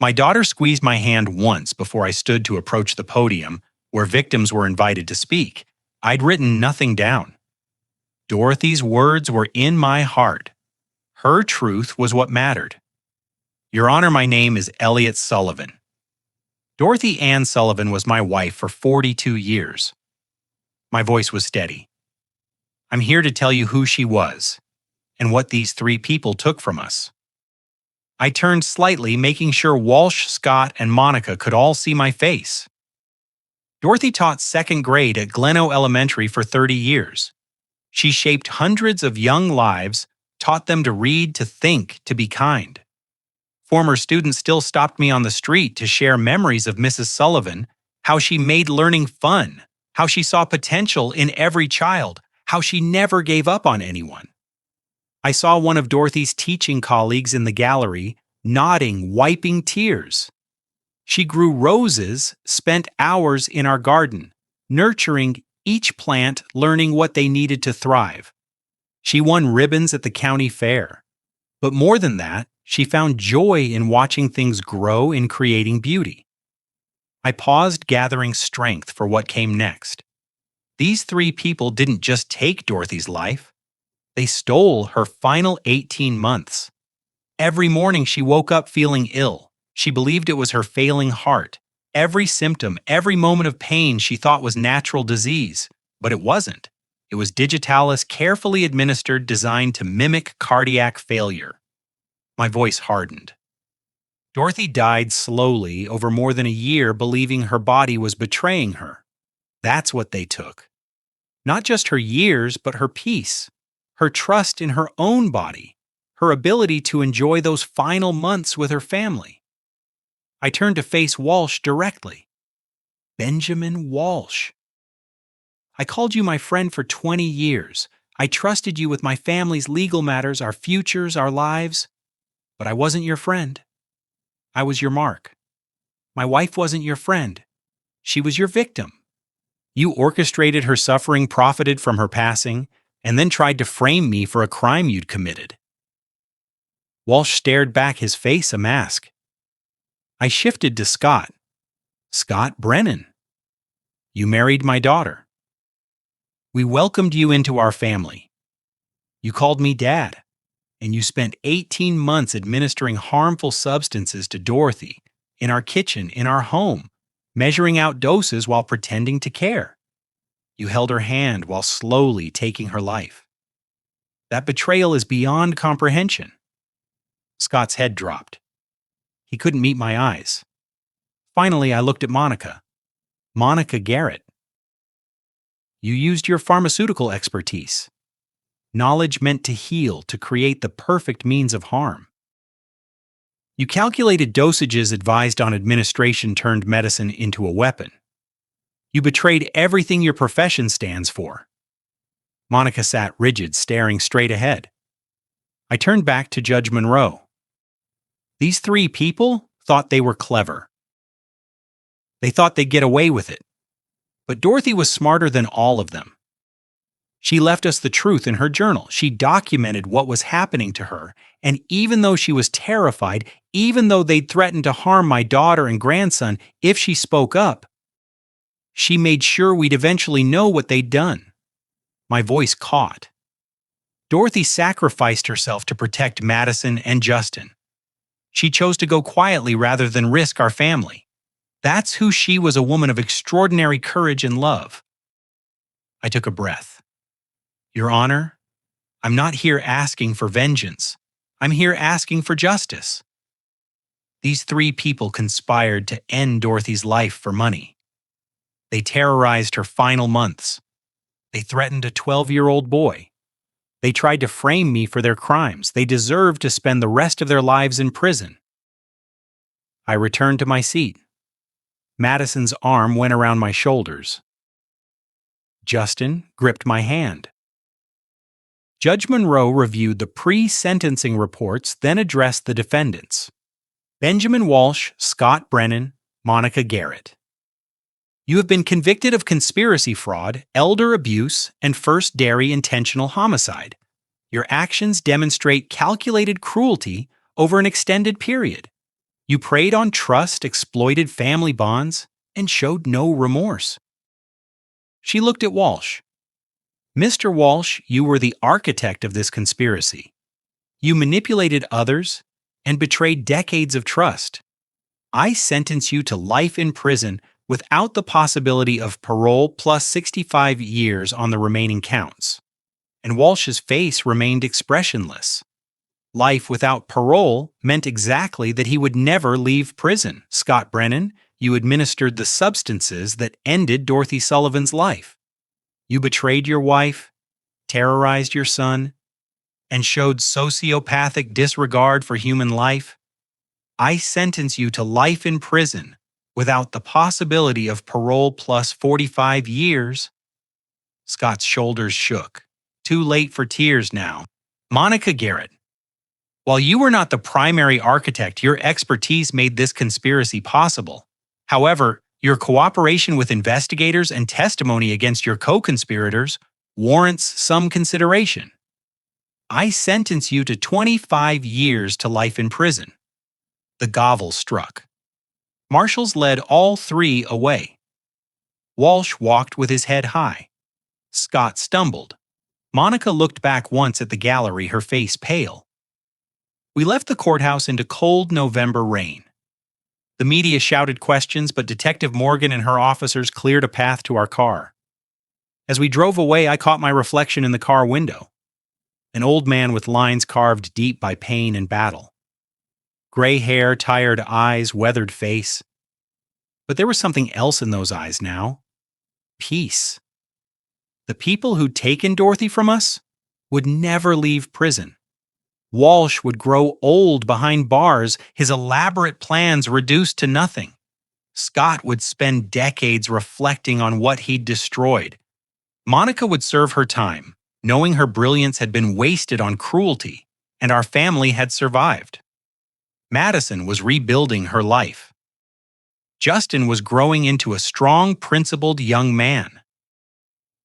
My daughter squeezed my hand once before I stood to approach the podium, where victims were invited to speak. I'd written nothing down. Dorothy's words were in my heart. Her truth was what mattered. "Your Honor, my name is Elliot Sullivan. Dorothy Ann Sullivan was my wife for 42 years. My voice was steady. I'm here to tell you who she was and what these 3 people took from us." I turned slightly, making sure Walsh, Scott, and Monica could all see my face. Dorothy taught 2nd grade at Gleno Elementary for 30 years. She shaped hundreds of young lives, taught them to read, to think, to be kind. Former students still stopped me on the street to share memories of Mrs. Sullivan, how she made learning fun, how she saw potential in every child, how she never gave up on anyone. I saw one of Dorothy's teaching colleagues in the gallery, nodding, wiping tears. She grew roses, spent hours in our garden, nurturing each plant, learning what they needed to thrive. She won ribbons at the county fair. But more than that, she found joy in watching things grow, in creating beauty. I paused, gathering strength for what came next. These 3 people didn't just take Dorothy's life. They stole her final 18 months. Every morning she woke up feeling ill. She believed it was her failing heart. Every symptom, every moment of pain she thought was natural disease, but it wasn't. It was digitalis, carefully administered, designed to mimic cardiac failure. My voice hardened. Dorothy died slowly over more than a year, believing her body was betraying her. That's what they took. Not just her years, but her peace, her trust in her own body, her ability to enjoy those final months with her family. I turned to face Walsh directly. "Benjamin Walsh. I called you my friend for 20 years. I trusted you with my family's legal matters, our futures, our lives. But I wasn't your friend. I was your mark. My wife wasn't your friend. She was your victim. You orchestrated her suffering, profited from her passing, and then tried to frame me for a crime you'd committed." Walsh stared back, his face a mask. I shifted to Scott. "Scott Brennan. You married my daughter. We welcomed you into our family. You called me Dad. And you spent 18 months administering harmful substances to Dorothy in our kitchen, in our home, measuring out doses while pretending to care. You held her hand while slowly taking her life. That betrayal is beyond comprehension. Scott's head dropped. He couldn't meet my eyes. Finally, I looked at Monica. Monica Garrett. You used your pharmaceutical expertise. Knowledge meant to heal, to create the perfect means of harm. You calculated dosages advised on administration turned medicine into a weapon. You betrayed everything your profession stands for. Monica sat rigid, staring straight ahead. I turned back to Judge Monroe. These three people thought they were clever. They thought they'd get away with it. But Dorothy was smarter than all of them. She left us the truth in her journal. She documented what was happening to her, and even though she was terrified, even though they'd threatened to harm my daughter and grandson if she spoke up, she made sure we'd eventually know what they'd done. My voice caught. Dorothy sacrificed herself to protect Madison and Justin. She chose to go quietly rather than risk our family. That's who she was, a woman of extraordinary courage and love. I took a breath. Your Honor, I'm not here asking for vengeance. I'm here asking for justice. These three people conspired to end Dorothy's life for money. They terrorized her final months. They threatened a 12-year-old boy. They tried to frame me for their crimes. They deserved to spend the rest of their lives in prison. I returned to my seat. Madison's arm went around my shoulders. Justin gripped my hand. Judge Monroe reviewed the pre-sentencing reports, then addressed the defendants. Benjamin Walsh, Scott Brennan, Monica Garrett. You have been convicted of conspiracy fraud, elder abuse, and first-degree intentional homicide. Your actions demonstrate calculated cruelty over an extended period. You preyed on trust, exploited family bonds, and showed no remorse. She looked at Walsh. Mr. Walsh, you were the architect of this conspiracy. You manipulated others and betrayed decades of trust. I sentence you to life in prison without the possibility of parole plus 65 years on the remaining counts. And Walsh's face remained expressionless. Life without parole meant exactly that he would never leave prison. Scott Brennan, you administered the substances that ended Dorothy Sullivan's life. You betrayed your wife, terrorized your son, and showed sociopathic disregard for human life. I sentence you to life in prison without the possibility of parole plus 45 years. Scott's shoulders shook. Too late for tears now. Monica Garrett, while you were not the primary architect, your expertise made this conspiracy possible. However, your cooperation with investigators and testimony against your co-conspirators warrants some consideration. I sentence you to 25 years to life in prison. The gavel struck. Marshals led all three away. Walsh walked with his head high. Scott stumbled. Monica looked back once at the gallery, her face pale. We left the courthouse into cold November rain. The media shouted questions, but Detective Morgan and her officers cleared a path to our car. As we drove away, I caught my reflection in the car window. An old man with lines carved deep by pain and battle. Gray hair, tired eyes, weathered face. But there was something else in those eyes now. Peace. The people who'd taken Dorothy from us would never leave prison. Walsh would grow old behind bars, his elaborate plans reduced to nothing. Scott would spend decades reflecting on what he'd destroyed. Monica would serve her time, knowing her brilliance had been wasted on cruelty, and our family had survived. Madison was rebuilding her life. Justin was growing into a strong, principled young man.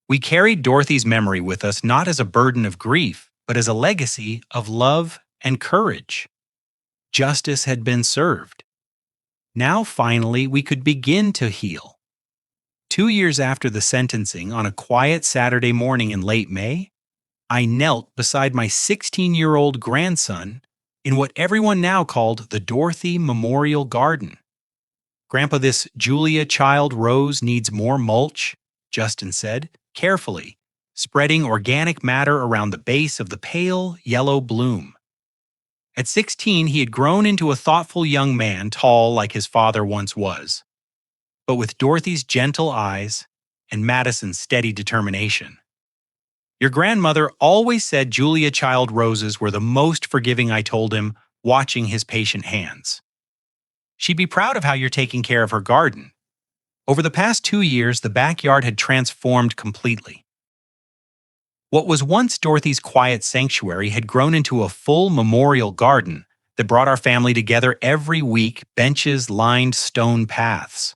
We carried Dorothy's memory with us not as a burden of grief, but as a legacy of love and courage. Justice had been served. Now finally we could begin to heal. 2 years after the sentencing, on a quiet Saturday morning in late May, I knelt beside my 16-year-old grandson in what everyone now called the Dorothy Memorial Garden. "Grandpa, this Julia Child rose needs more mulch," Justin said, carefully, spreading organic matter around the base of the pale yellow bloom. At 16, he had grown into a thoughtful young man, tall like his father once was, but with Dorothy's gentle eyes and Madison's steady determination. "Your grandmother always said Julia Child roses were the most forgiving," I told him, watching his patient hands. "She'd be proud of how you're taking care of her garden." Over the past 2 years, the backyard had transformed completely. What was once Dorothy's quiet sanctuary had grown into a full memorial garden that brought our family together every week, benches lined stone paths.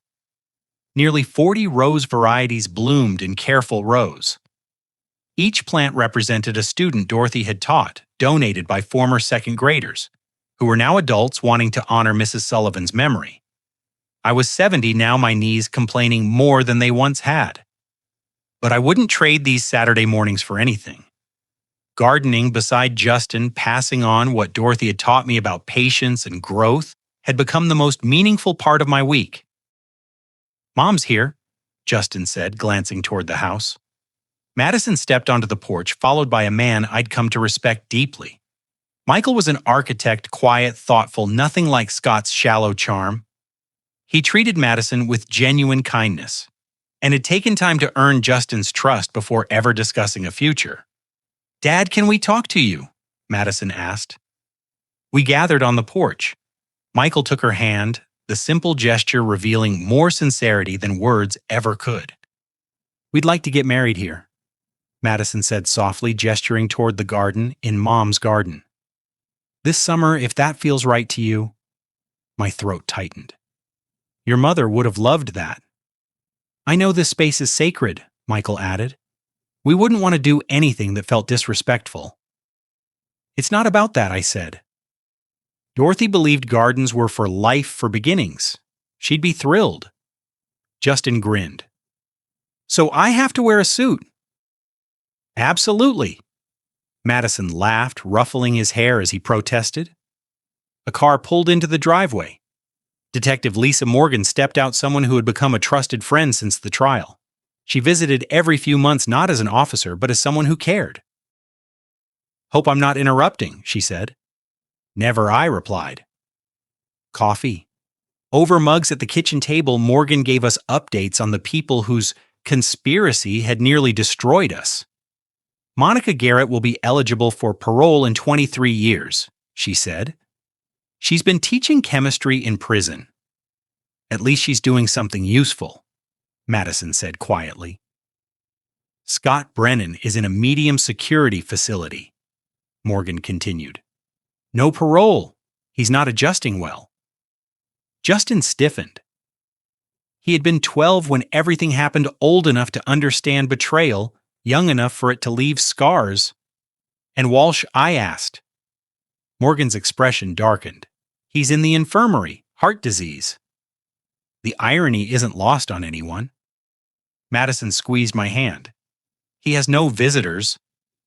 Nearly 40 rose varieties bloomed in careful rows. Each plant represented a student Dorothy had taught, donated by former second graders, who were now adults wanting to honor Mrs. Sullivan's memory. I was 70 now, my knees complaining more than they once had. But I wouldn't trade these Saturday mornings for anything. Gardening beside Justin, passing on what Dorothy had taught me about patience and growth, had become the most meaningful part of my week. "Mom's here," Justin said, glancing toward the house. Madison stepped onto the porch, followed by a man I'd come to respect deeply. Michael was an architect, quiet, thoughtful, nothing like Scott's shallow charm. He treated Madison with genuine kindness, and had taken time to earn Justin's trust before ever discussing a future. "Dad, can we talk to you?" Madison asked. We gathered on the porch. Michael took her hand, the simple gesture revealing more sincerity than words ever could. "We'd like to get married here," Madison said softly, gesturing toward the garden in Mom's garden. "This summer, if that feels right to you." My throat tightened. "Your mother would have loved that." "I know this space is sacred," Michael added. "We wouldn't want to do anything that felt disrespectful." "It's not about that," I said. Dorothy believed gardens were for life, for beginnings. She'd be thrilled. Justin grinned. "So I have to wear a suit?" "Absolutely." Madison laughed, ruffling his hair as he protested. A car pulled into the driveway. Detective Lisa Morgan stepped out, someone who had become a trusted friend since the trial. She visited every few months, not as an officer, but as someone who cared. "Hope I'm not interrupting," she said. "Never," I replied. Coffee. Over mugs at the kitchen table, Morgan gave us updates on the people whose conspiracy had nearly destroyed us. "Monica Garrett will be eligible for parole in 23 years, she said. "She's been teaching chemistry in prison." "At least she's doing something useful," Madison said quietly. "Scott Brennan is in a medium security facility," Morgan continued. "No parole. He's not adjusting well." Justin stiffened. He had been 12 when everything happened, old enough to understand betrayal, young enough for it to leave scars. "And Walsh?" I asked. Morgan's expression darkened. "He's in the infirmary, heart disease." The irony isn't lost on anyone. Madison squeezed my hand. "He has no visitors,"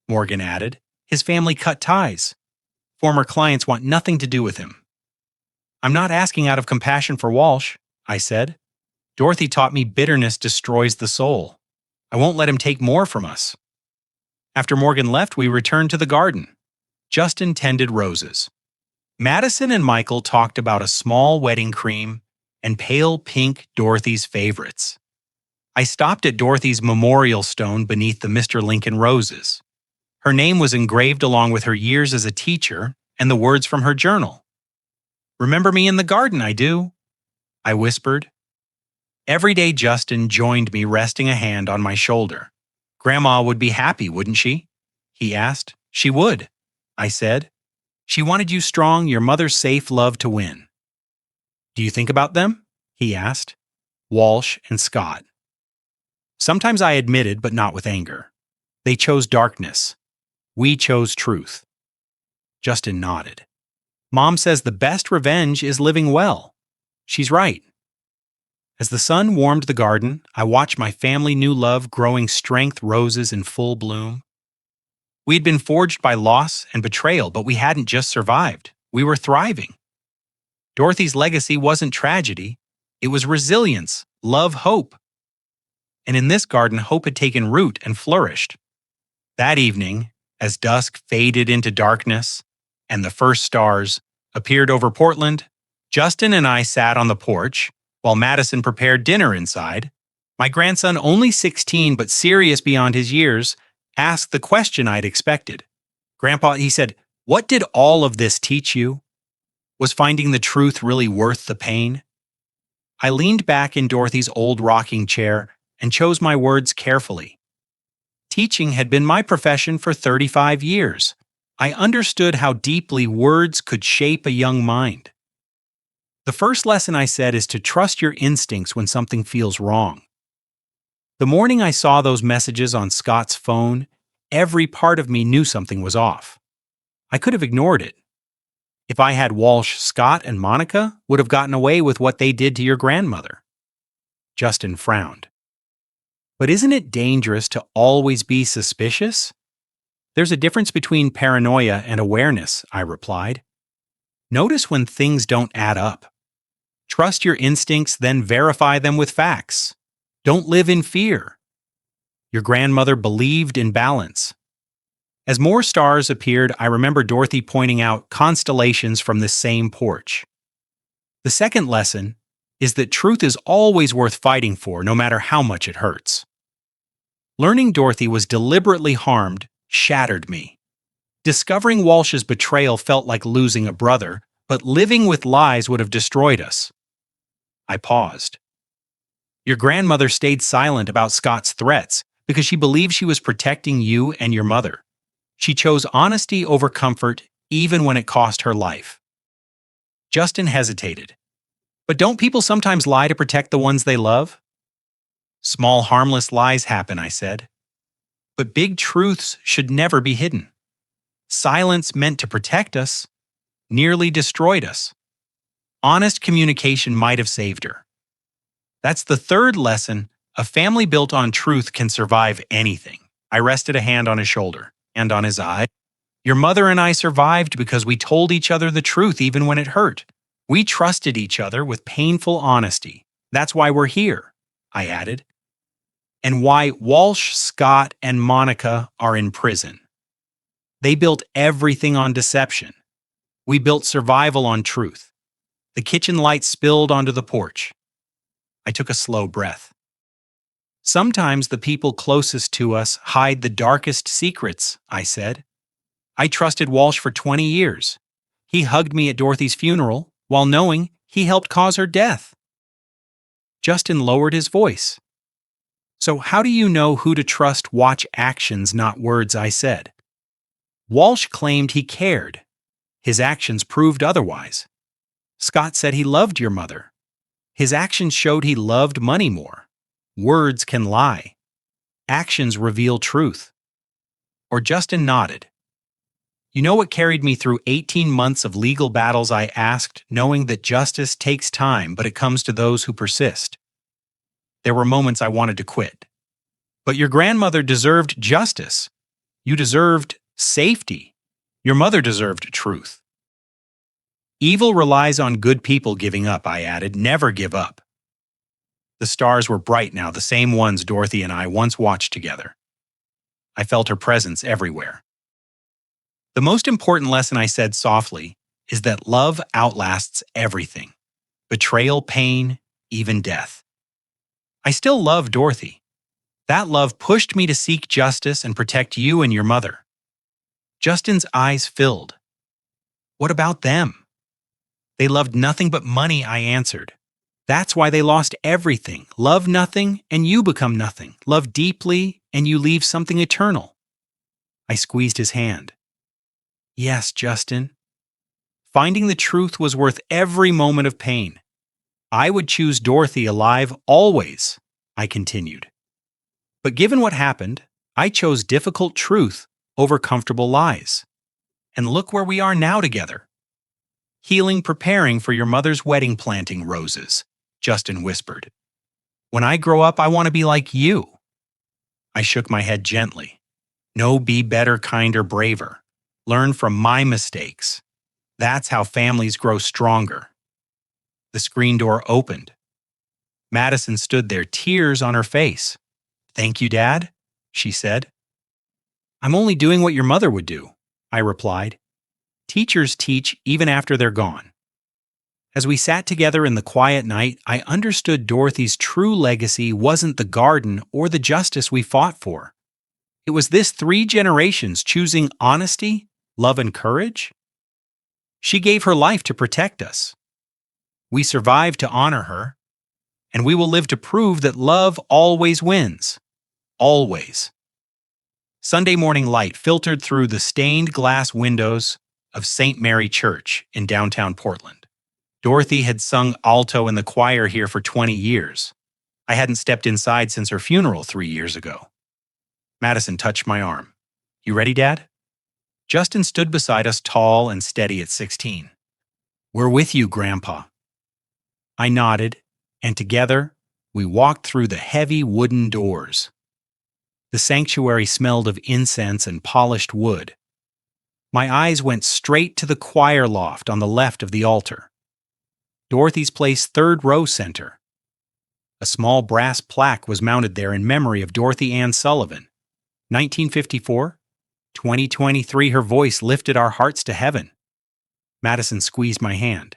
Morgan added. "His family cut ties. Former clients want nothing to do with him." "I'm not asking out of compassion for Walsh," I said. "Dorothy taught me bitterness destroys the soul. I won't let him take more from us." After Morgan left, we returned to the garden. Justin tended roses. Madison and Michael talked about a small wedding cream and pale pink Dorothy's favorites. I stopped at Dorothy's memorial stone beneath the Mr. Lincoln roses. Her name was engraved along with her years as a teacher and the words from her journal. "Remember me in the garden, I do," I whispered. Every day Justin joined me, resting a hand on my shoulder. "Grandma would be happy, wouldn't she?" he asked. "She would," I said. "She wanted you strong, your mother's safe love to win." "Do you think about them?" he asked. "Walsh and Scott." Sometimes I admitted, but not with anger. They chose darkness. We chose truth. Justin nodded. "Mom says the best revenge is living well." She's right. As the sun warmed the garden, I watched my family new love growing strength, roses in full bloom. We'd been forged by loss and betrayal, but we hadn't just survived. We were thriving. Dorothy's legacy wasn't tragedy. It was resilience, love, hope. And in this garden, hope had taken root and flourished. That evening, as dusk faded into darkness and the first stars appeared over Portland, Justin and I sat on the porch while Madison prepared dinner inside. My grandson, only 16 but serious beyond his years, asked the question I'd expected. "Grandpa," he said, "what did all of this teach you? Was finding the truth really worth the pain?" I leaned back in Dorothy's old rocking chair and chose my words carefully. Teaching had been my profession for 35 years. I understood how deeply words could shape a young mind. The first lesson, I said, is to trust your instincts when something feels wrong. The morning I saw those messages on Scott's phone, every part of me knew something was off. I could have ignored it. If I had Walsh, Scott, and Monica would have gotten away with what they did to your grandmother. Justin frowned. But isn't it dangerous to always be suspicious? There's a difference between paranoia and awareness, I replied. Notice when things don't add up. Trust your instincts, then verify them with facts. Don't live in fear. Your grandmother believed in balance. As more stars appeared, I remember Dorothy pointing out constellations from the same porch. The second lesson is that truth is always worth fighting for, no matter how much it hurts. Learning Dorothy was deliberately harmed shattered me. Discovering Walsh's betrayal felt like losing a brother, but living with lies would have destroyed us. I paused. Your grandmother stayed silent about Scott's threats because she believed she was protecting you and your mother. She chose honesty over comfort, even when it cost her life. Justin hesitated. But don't people sometimes lie to protect the ones they love? Small, harmless lies happen, I said. But big truths should never be hidden. Silence meant to protect us nearly destroyed us. Honest communication might have saved her. That's the third lesson. A family built on truth can survive anything. I rested a hand on his shoulder and on his eye. Your mother and I survived because we told each other the truth even when it hurt. We trusted each other with painful honesty. That's why we're here, I added. And why Walsh, Scott, and Monica are in prison. They built everything on deception. We built survival on truth. The kitchen light spilled onto the porch. I took a slow breath. Sometimes the people closest to us hide the darkest secrets, I said. I trusted Walsh for 20 years. He hugged me at Dorothy's funeral while knowing he helped cause her death. Justin lowered his voice. So how do you know who to trust? Watch actions, not words, I said. Walsh claimed he cared. His actions proved otherwise. Scott said he loved your mother. His actions showed he loved money more. Words can lie. Actions reveal truth. Or Justin nodded. You know what carried me through 18 months of legal battles? I asked, knowing that justice takes time, but it comes to those who persist. There were moments I wanted to quit. But your grandmother deserved justice. You deserved safety. Your mother deserved truth. Evil relies on good people giving up, I added. Never give up. The stars were bright now, the same ones Dorothy and I once watched together. I felt her presence everywhere. The most important lesson, I said softly, is that love outlasts everything. Betrayal, pain, even death. I still love Dorothy. That love pushed me to seek justice and protect you and your mother. Justin's eyes filled. What about them? They loved nothing but money, I answered. That's why they lost everything. Love nothing, and you become nothing. Love deeply, and you leave something eternal. I squeezed his hand. Yes, Justin. Finding the truth was worth every moment of pain. I would choose Dorothy alive always, I continued. But given what happened, I chose difficult truth over comfortable lies. And look where we are now together. Healing, preparing for your mother's wedding, planting roses, Justin whispered. When I grow up, I want to be like you. I shook my head gently. No, be better, kinder, braver. Learn from my mistakes. That's how families grow stronger. The screen door opened. Madison stood there, tears on her face. Thank you, Dad, she said. I'm only doing what your mother would do, I replied. Teachers teach even after they're gone. As we sat together in the quiet night, I understood Dorothy's true legacy wasn't the garden or the justice we fought for. It was this 3 generations choosing honesty, love, and courage. She gave her life to protect us. We survived to honor her, and we will live to prove that love always wins. Always. Sunday morning light filtered through the stained glass windows of St. Mary Church in downtown Portland. Dorothy had sung alto in the choir here for 20 years. I hadn't stepped inside since her funeral 3 years ago. Madison touched my arm. You ready, Dad? Justin stood beside us, tall and steady at 16. We're with you, Grandpa. I nodded, and together, we walked through the heavy wooden doors. The sanctuary smelled of incense and polished wood. My eyes went straight to the choir loft on the left of the altar. Dorothy's place, 3rd row center. A small brass plaque was mounted there in memory of Dorothy Ann Sullivan. 1954, 2023, her voice lifted our hearts to heaven. Madison squeezed my hand.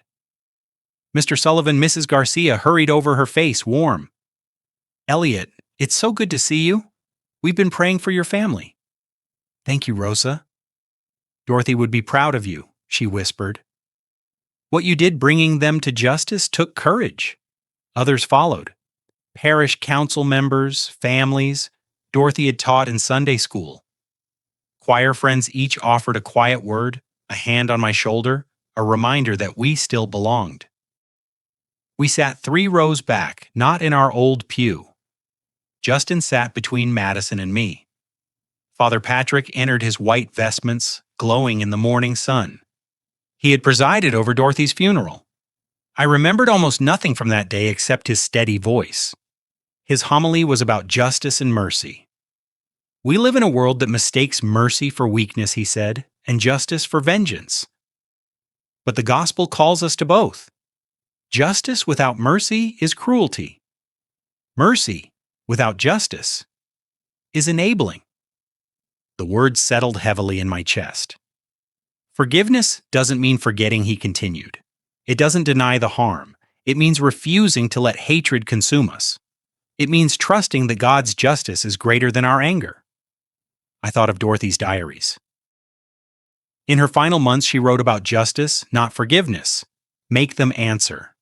Mr. Sullivan, Mrs. Garcia hurried over, her face warm. Elliot, it's so good to see you. We've been praying for your family. Thank you, Rosa. Dorothy would be proud of you, she whispered. What you did bringing them to justice took courage. Others followed. Parish council members, families, Dorothy had taught in Sunday school. Choir friends each offered a quiet word, a hand on my shoulder, a reminder that we still belonged. We sat 3 rows back, not in our old pew. Justin sat between Madison and me. Father Patrick entered his white vestments, glowing in the morning sun. He had presided over Dorothy's funeral. I remembered almost nothing from that day except his steady voice. His homily was about justice and mercy. We live in a world that mistakes mercy for weakness, he said, and justice for vengeance. But the gospel calls us to both. Justice without mercy is cruelty. Mercy without justice is enabling. The words settled heavily in my chest. Forgiveness doesn't mean forgetting, he continued. It doesn't deny the harm. It means refusing to let hatred consume us. It means trusting that God's justice is greater than our anger. I thought of Dorothy's diaries. In her final months, she wrote about justice, not forgiveness. Make them answer.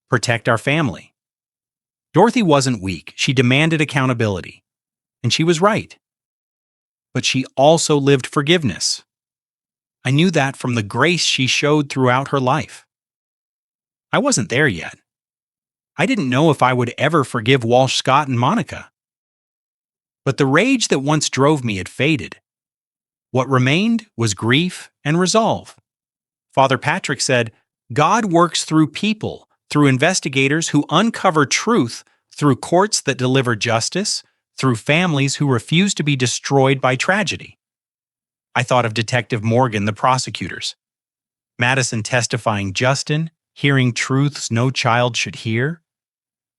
Protect our family. Dorothy wasn't weak. She demanded accountability. And she was right. But she also lived forgiveness. I knew that from the grace she showed throughout her life. I wasn't there yet. I didn't know if I would ever forgive Walsh Scott and Monica. But the rage that once drove me had faded. What remained was grief and resolve. Father Patrick said, God works through people, through investigators who uncover truth, through courts that deliver justice, through families who refuse to be destroyed by tragedy. I thought of Detective Morgan, the prosecutors. Madison testifying, Justin, hearing truths no child should hear.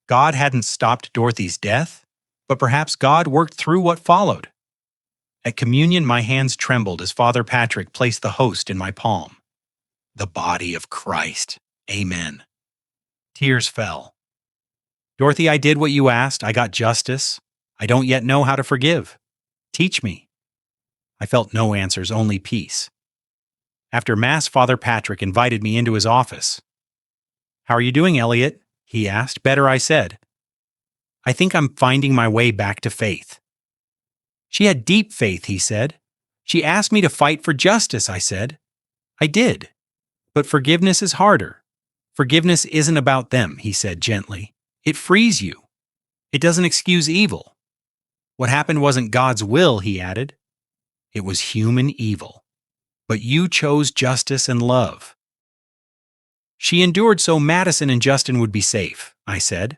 God hadn't stopped Dorothy's death, but perhaps God worked through what followed. At communion, my hands trembled as Father Patrick placed the host in my palm. The body of Christ. Amen. Tears fell. Dorothy, I did what you asked. I got justice. I don't yet know how to forgive. Teach me. I felt no answers, only peace. After Mass, Father Patrick invited me into his office. How are you doing, Elliot? He asked. Better, I said. I think I'm finding my way back to faith. She had deep faith, he said. She asked me to fight for justice, I said. I did. But forgiveness is harder. Forgiveness isn't about them, he said gently. It frees you. It doesn't excuse evil. What happened wasn't God's will, he added. It was human evil. But you chose justice and love. She endured so Madison and Justin would be safe, I said.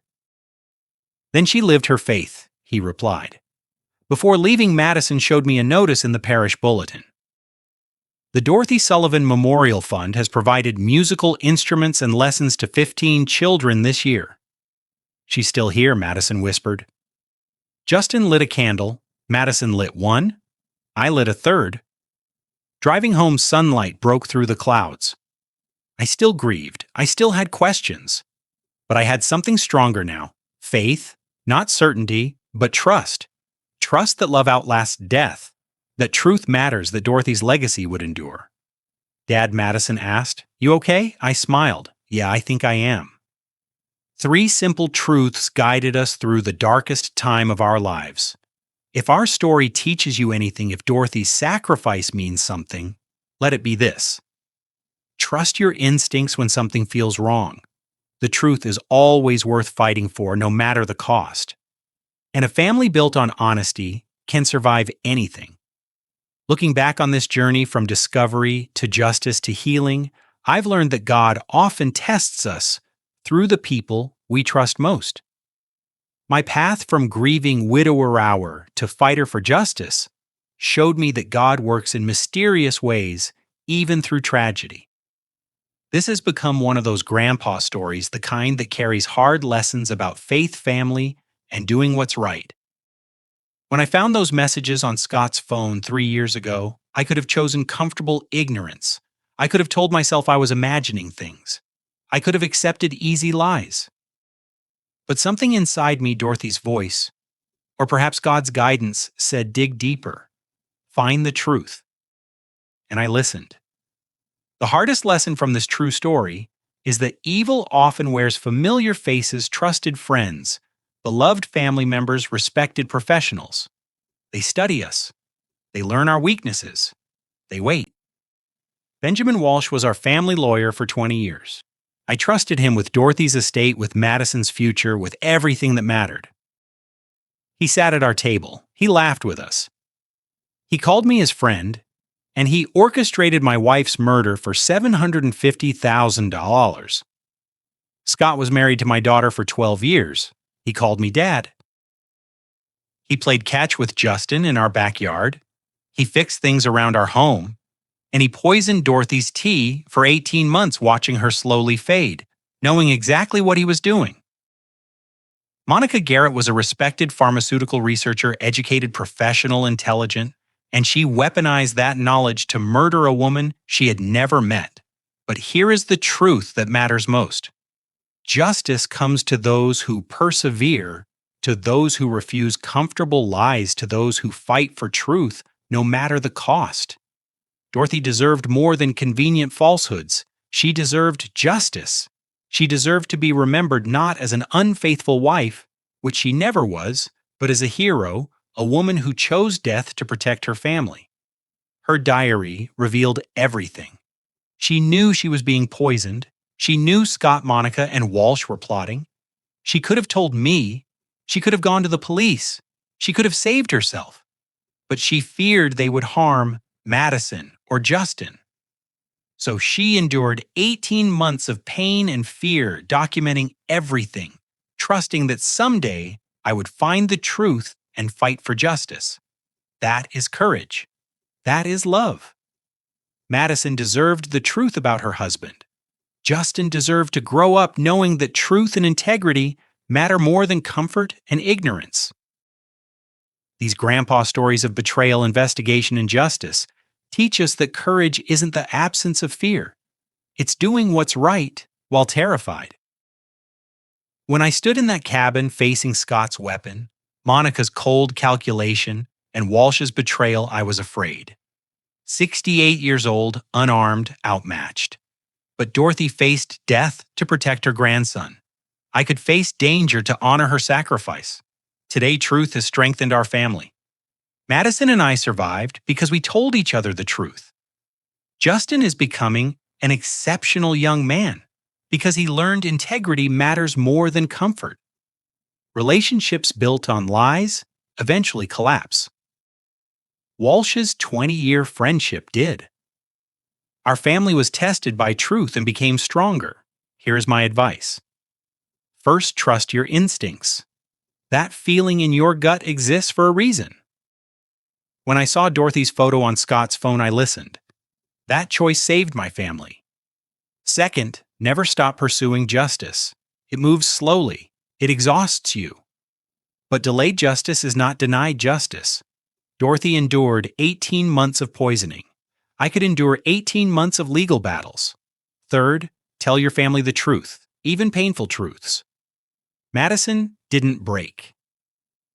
Then she lived her faith, he replied. Before leaving, Madison showed me a notice in the parish bulletin. The Dorothy Sullivan Memorial Fund has provided musical instruments and lessons to 15 children this year. She's still here, Madison whispered. Justin lit a candle. Madison lit one. I lit a third. Driving home, sunlight broke through the clouds. I still grieved. I still had questions. But I had something stronger now. Faith, not certainty, but trust. Trust that love outlasts death, that truth matters, that Dorothy's legacy would endure. Dad, Madison asked, "You okay?" I smiled. "Yeah, I think I am." 3 simple truths guided us through the darkest time of our lives. If our story teaches you anything, if Dorothy's sacrifice means something, let it be this. Trust your instincts when something feels wrong. The truth is always worth fighting for, no matter the cost. And a family built on honesty can survive anything. Looking back on this journey from discovery to justice to healing, I've learned that God often tests us through the people we trust most. My path from grieving widower hour to fighter for justice showed me that God works in mysterious ways, even through tragedy. This has become one of those grandpa stories, the kind that carries hard lessons about faith, family, and doing what's right. When I found those messages on Scott's phone 3 years ago, I could have chosen comfortable ignorance. I could have told myself I was imagining things. I could have accepted easy lies. But something inside me, Dorothy's voice, or perhaps God's guidance, said, dig deeper. Find the truth. And I listened. The hardest lesson from this true story is that evil often wears familiar faces, trusted friends, beloved family members, respected professionals. They study us. They learn our weaknesses. They wait. Benjamin Walsh was our family lawyer for 20 years. I trusted him with Dorothy's estate, with Madison's future, with everything that mattered. He sat at our table. He laughed with us. He called me his friend, and he orchestrated my wife's murder for $750,000. Scott was married to my daughter for 12 years. He called me dad. He played catch with Justin in our backyard. He fixed things around our home. And he poisoned Dorothy's tea for 18 months, watching her slowly fade, knowing exactly what he was doing. Monica Garrett was a respected pharmaceutical researcher, educated professional, intelligent, and she weaponized that knowledge to murder a woman she had never met. But here is the truth that matters most. Justice comes to those who persevere, to those who refuse comfortable lies, to those who fight for truth, no matter the cost. Dorothy deserved more than convenient falsehoods. She deserved justice. She deserved to be remembered not as an unfaithful wife, which she never was, but as a hero, a woman who chose death to protect her family. Her diary revealed everything. She knew she was being poisoned. She knew Scott, Monica, and Walsh were plotting. She could have told me. She could have gone to the police. She could have saved herself. But she feared they would harm Madison or Justin. So she endured 18 months of pain and fear, documenting everything, trusting that someday I would find the truth and fight for justice. That is courage. That is love. Madison deserved the truth about her husband. Justin deserved to grow up knowing that truth and integrity matter more than comfort and ignorance. These grandpa stories of betrayal, investigation, and justice teach us that courage isn't the absence of fear. It's doing what's right while terrified. When I stood in that cabin facing Scott's weapon, Monica's cold calculation, and Walsh's betrayal, I was afraid. 68 years old, unarmed, outmatched. But Dorothy faced death to protect her grandson. I could face danger to honor her sacrifice. Today, truth has strengthened our family. Madison and I survived because we told each other the truth. Justin is becoming an exceptional young man because he learned integrity matters more than comfort. Relationships built on lies eventually collapse. Walsh's 20-year friendship did. Our family was tested by truth and became stronger. Here is my advice. First, trust your instincts. That feeling in your gut exists for a reason. When I saw Dorothy's photo on Scott's phone, I listened. That choice saved my family. Second, never stop pursuing justice. It moves slowly. It exhausts you. But delayed justice is not denied justice. Dorothy endured 18 months of poisoning. I could endure 18 months of legal battles. Third, tell your family the truth, even painful truths. Madison didn't break.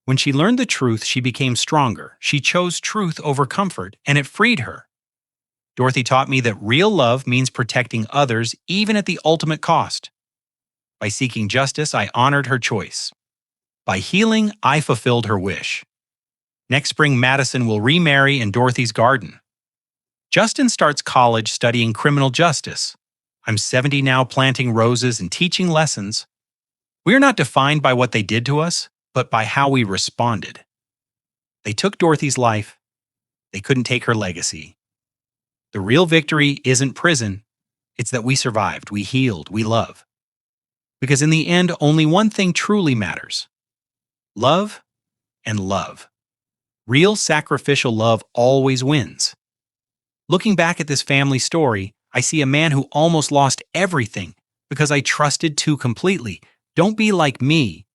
When she learned the truth, she became stronger. She chose truth over comfort, and it freed her. Dorothy taught me that real love means protecting others even at the ultimate cost. By seeking justice, I honored her choice. By healing, I fulfilled her wish. Next spring, Madison will remarry in Dorothy's garden. Justin starts college studying criminal justice. I'm 70 now, planting roses and teaching lessons. We are not defined by what they did to us, but by how we responded. They took Dorothy's life. They couldn't take her legacy. The real victory isn't prison. It's that we survived, we healed, we love. Because in the end, only one thing truly matters. Love and love. Real sacrificial love always wins. Looking back at this family story, I see a man who almost lost everything because I trusted too completely. Don't be like me.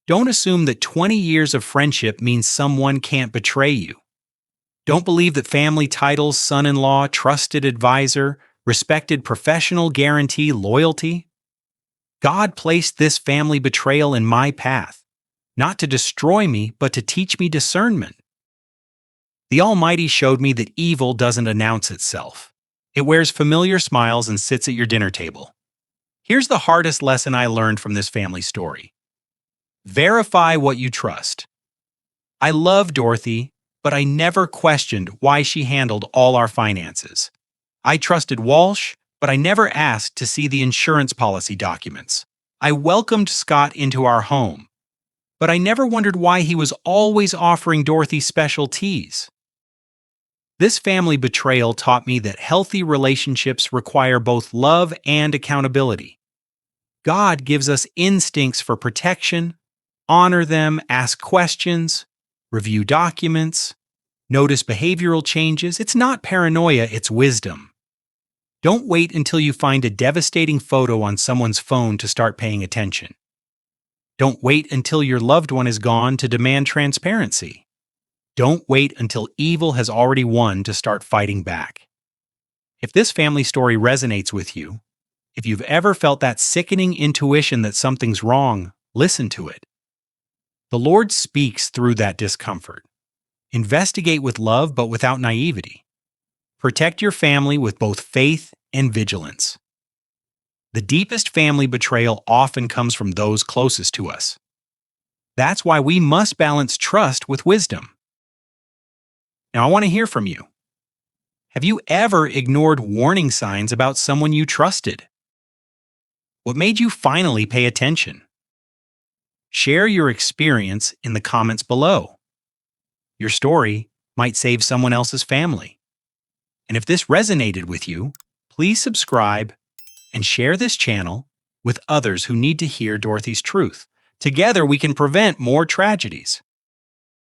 Don't assume that 20 years of friendship means someone can't betray you. Don't believe that family titles, son-in-law, trusted advisor, respected professional guarantee loyalty. God placed this family betrayal in my path, not to destroy me, but to teach me discernment. The Almighty showed me that evil doesn't announce itself. It wears familiar smiles and sits at your dinner table. Here's the hardest lesson I learned from this family story. Verify what you trust. I love Dorothy, but I never questioned why she handled all our finances. I trusted Walsh, but I never asked to see the insurance policy documents. I welcomed Scott into our home, but I never wondered why he was always offering Dorothy special teas. This family betrayal taught me that healthy relationships require both love and accountability. God gives us instincts for protection. Honor them, ask questions, review documents, notice behavioral changes. It's not paranoia, it's wisdom. Don't wait until you find a devastating photo on someone's phone to start paying attention. Don't wait until your loved one is gone to demand transparency. Don't wait until evil has already won to start fighting back. If this family story resonates with you, if you've ever felt that sickening intuition that something's wrong, listen to it. The Lord speaks through that discomfort. Investigate with love, but without naivety. Protect your family with both faith and vigilance. The deepest family betrayal often comes from those closest to us. That's why we must balance trust with wisdom. Now, I want to hear from you. Have you ever ignored warning signs about someone you trusted? What made you finally pay attention? Share your experience in the comments below. Your story might save someone else's family. And if this resonated with you, please subscribe and share this channel with others who need to hear Dorothy's truth. Together, we can prevent more tragedies.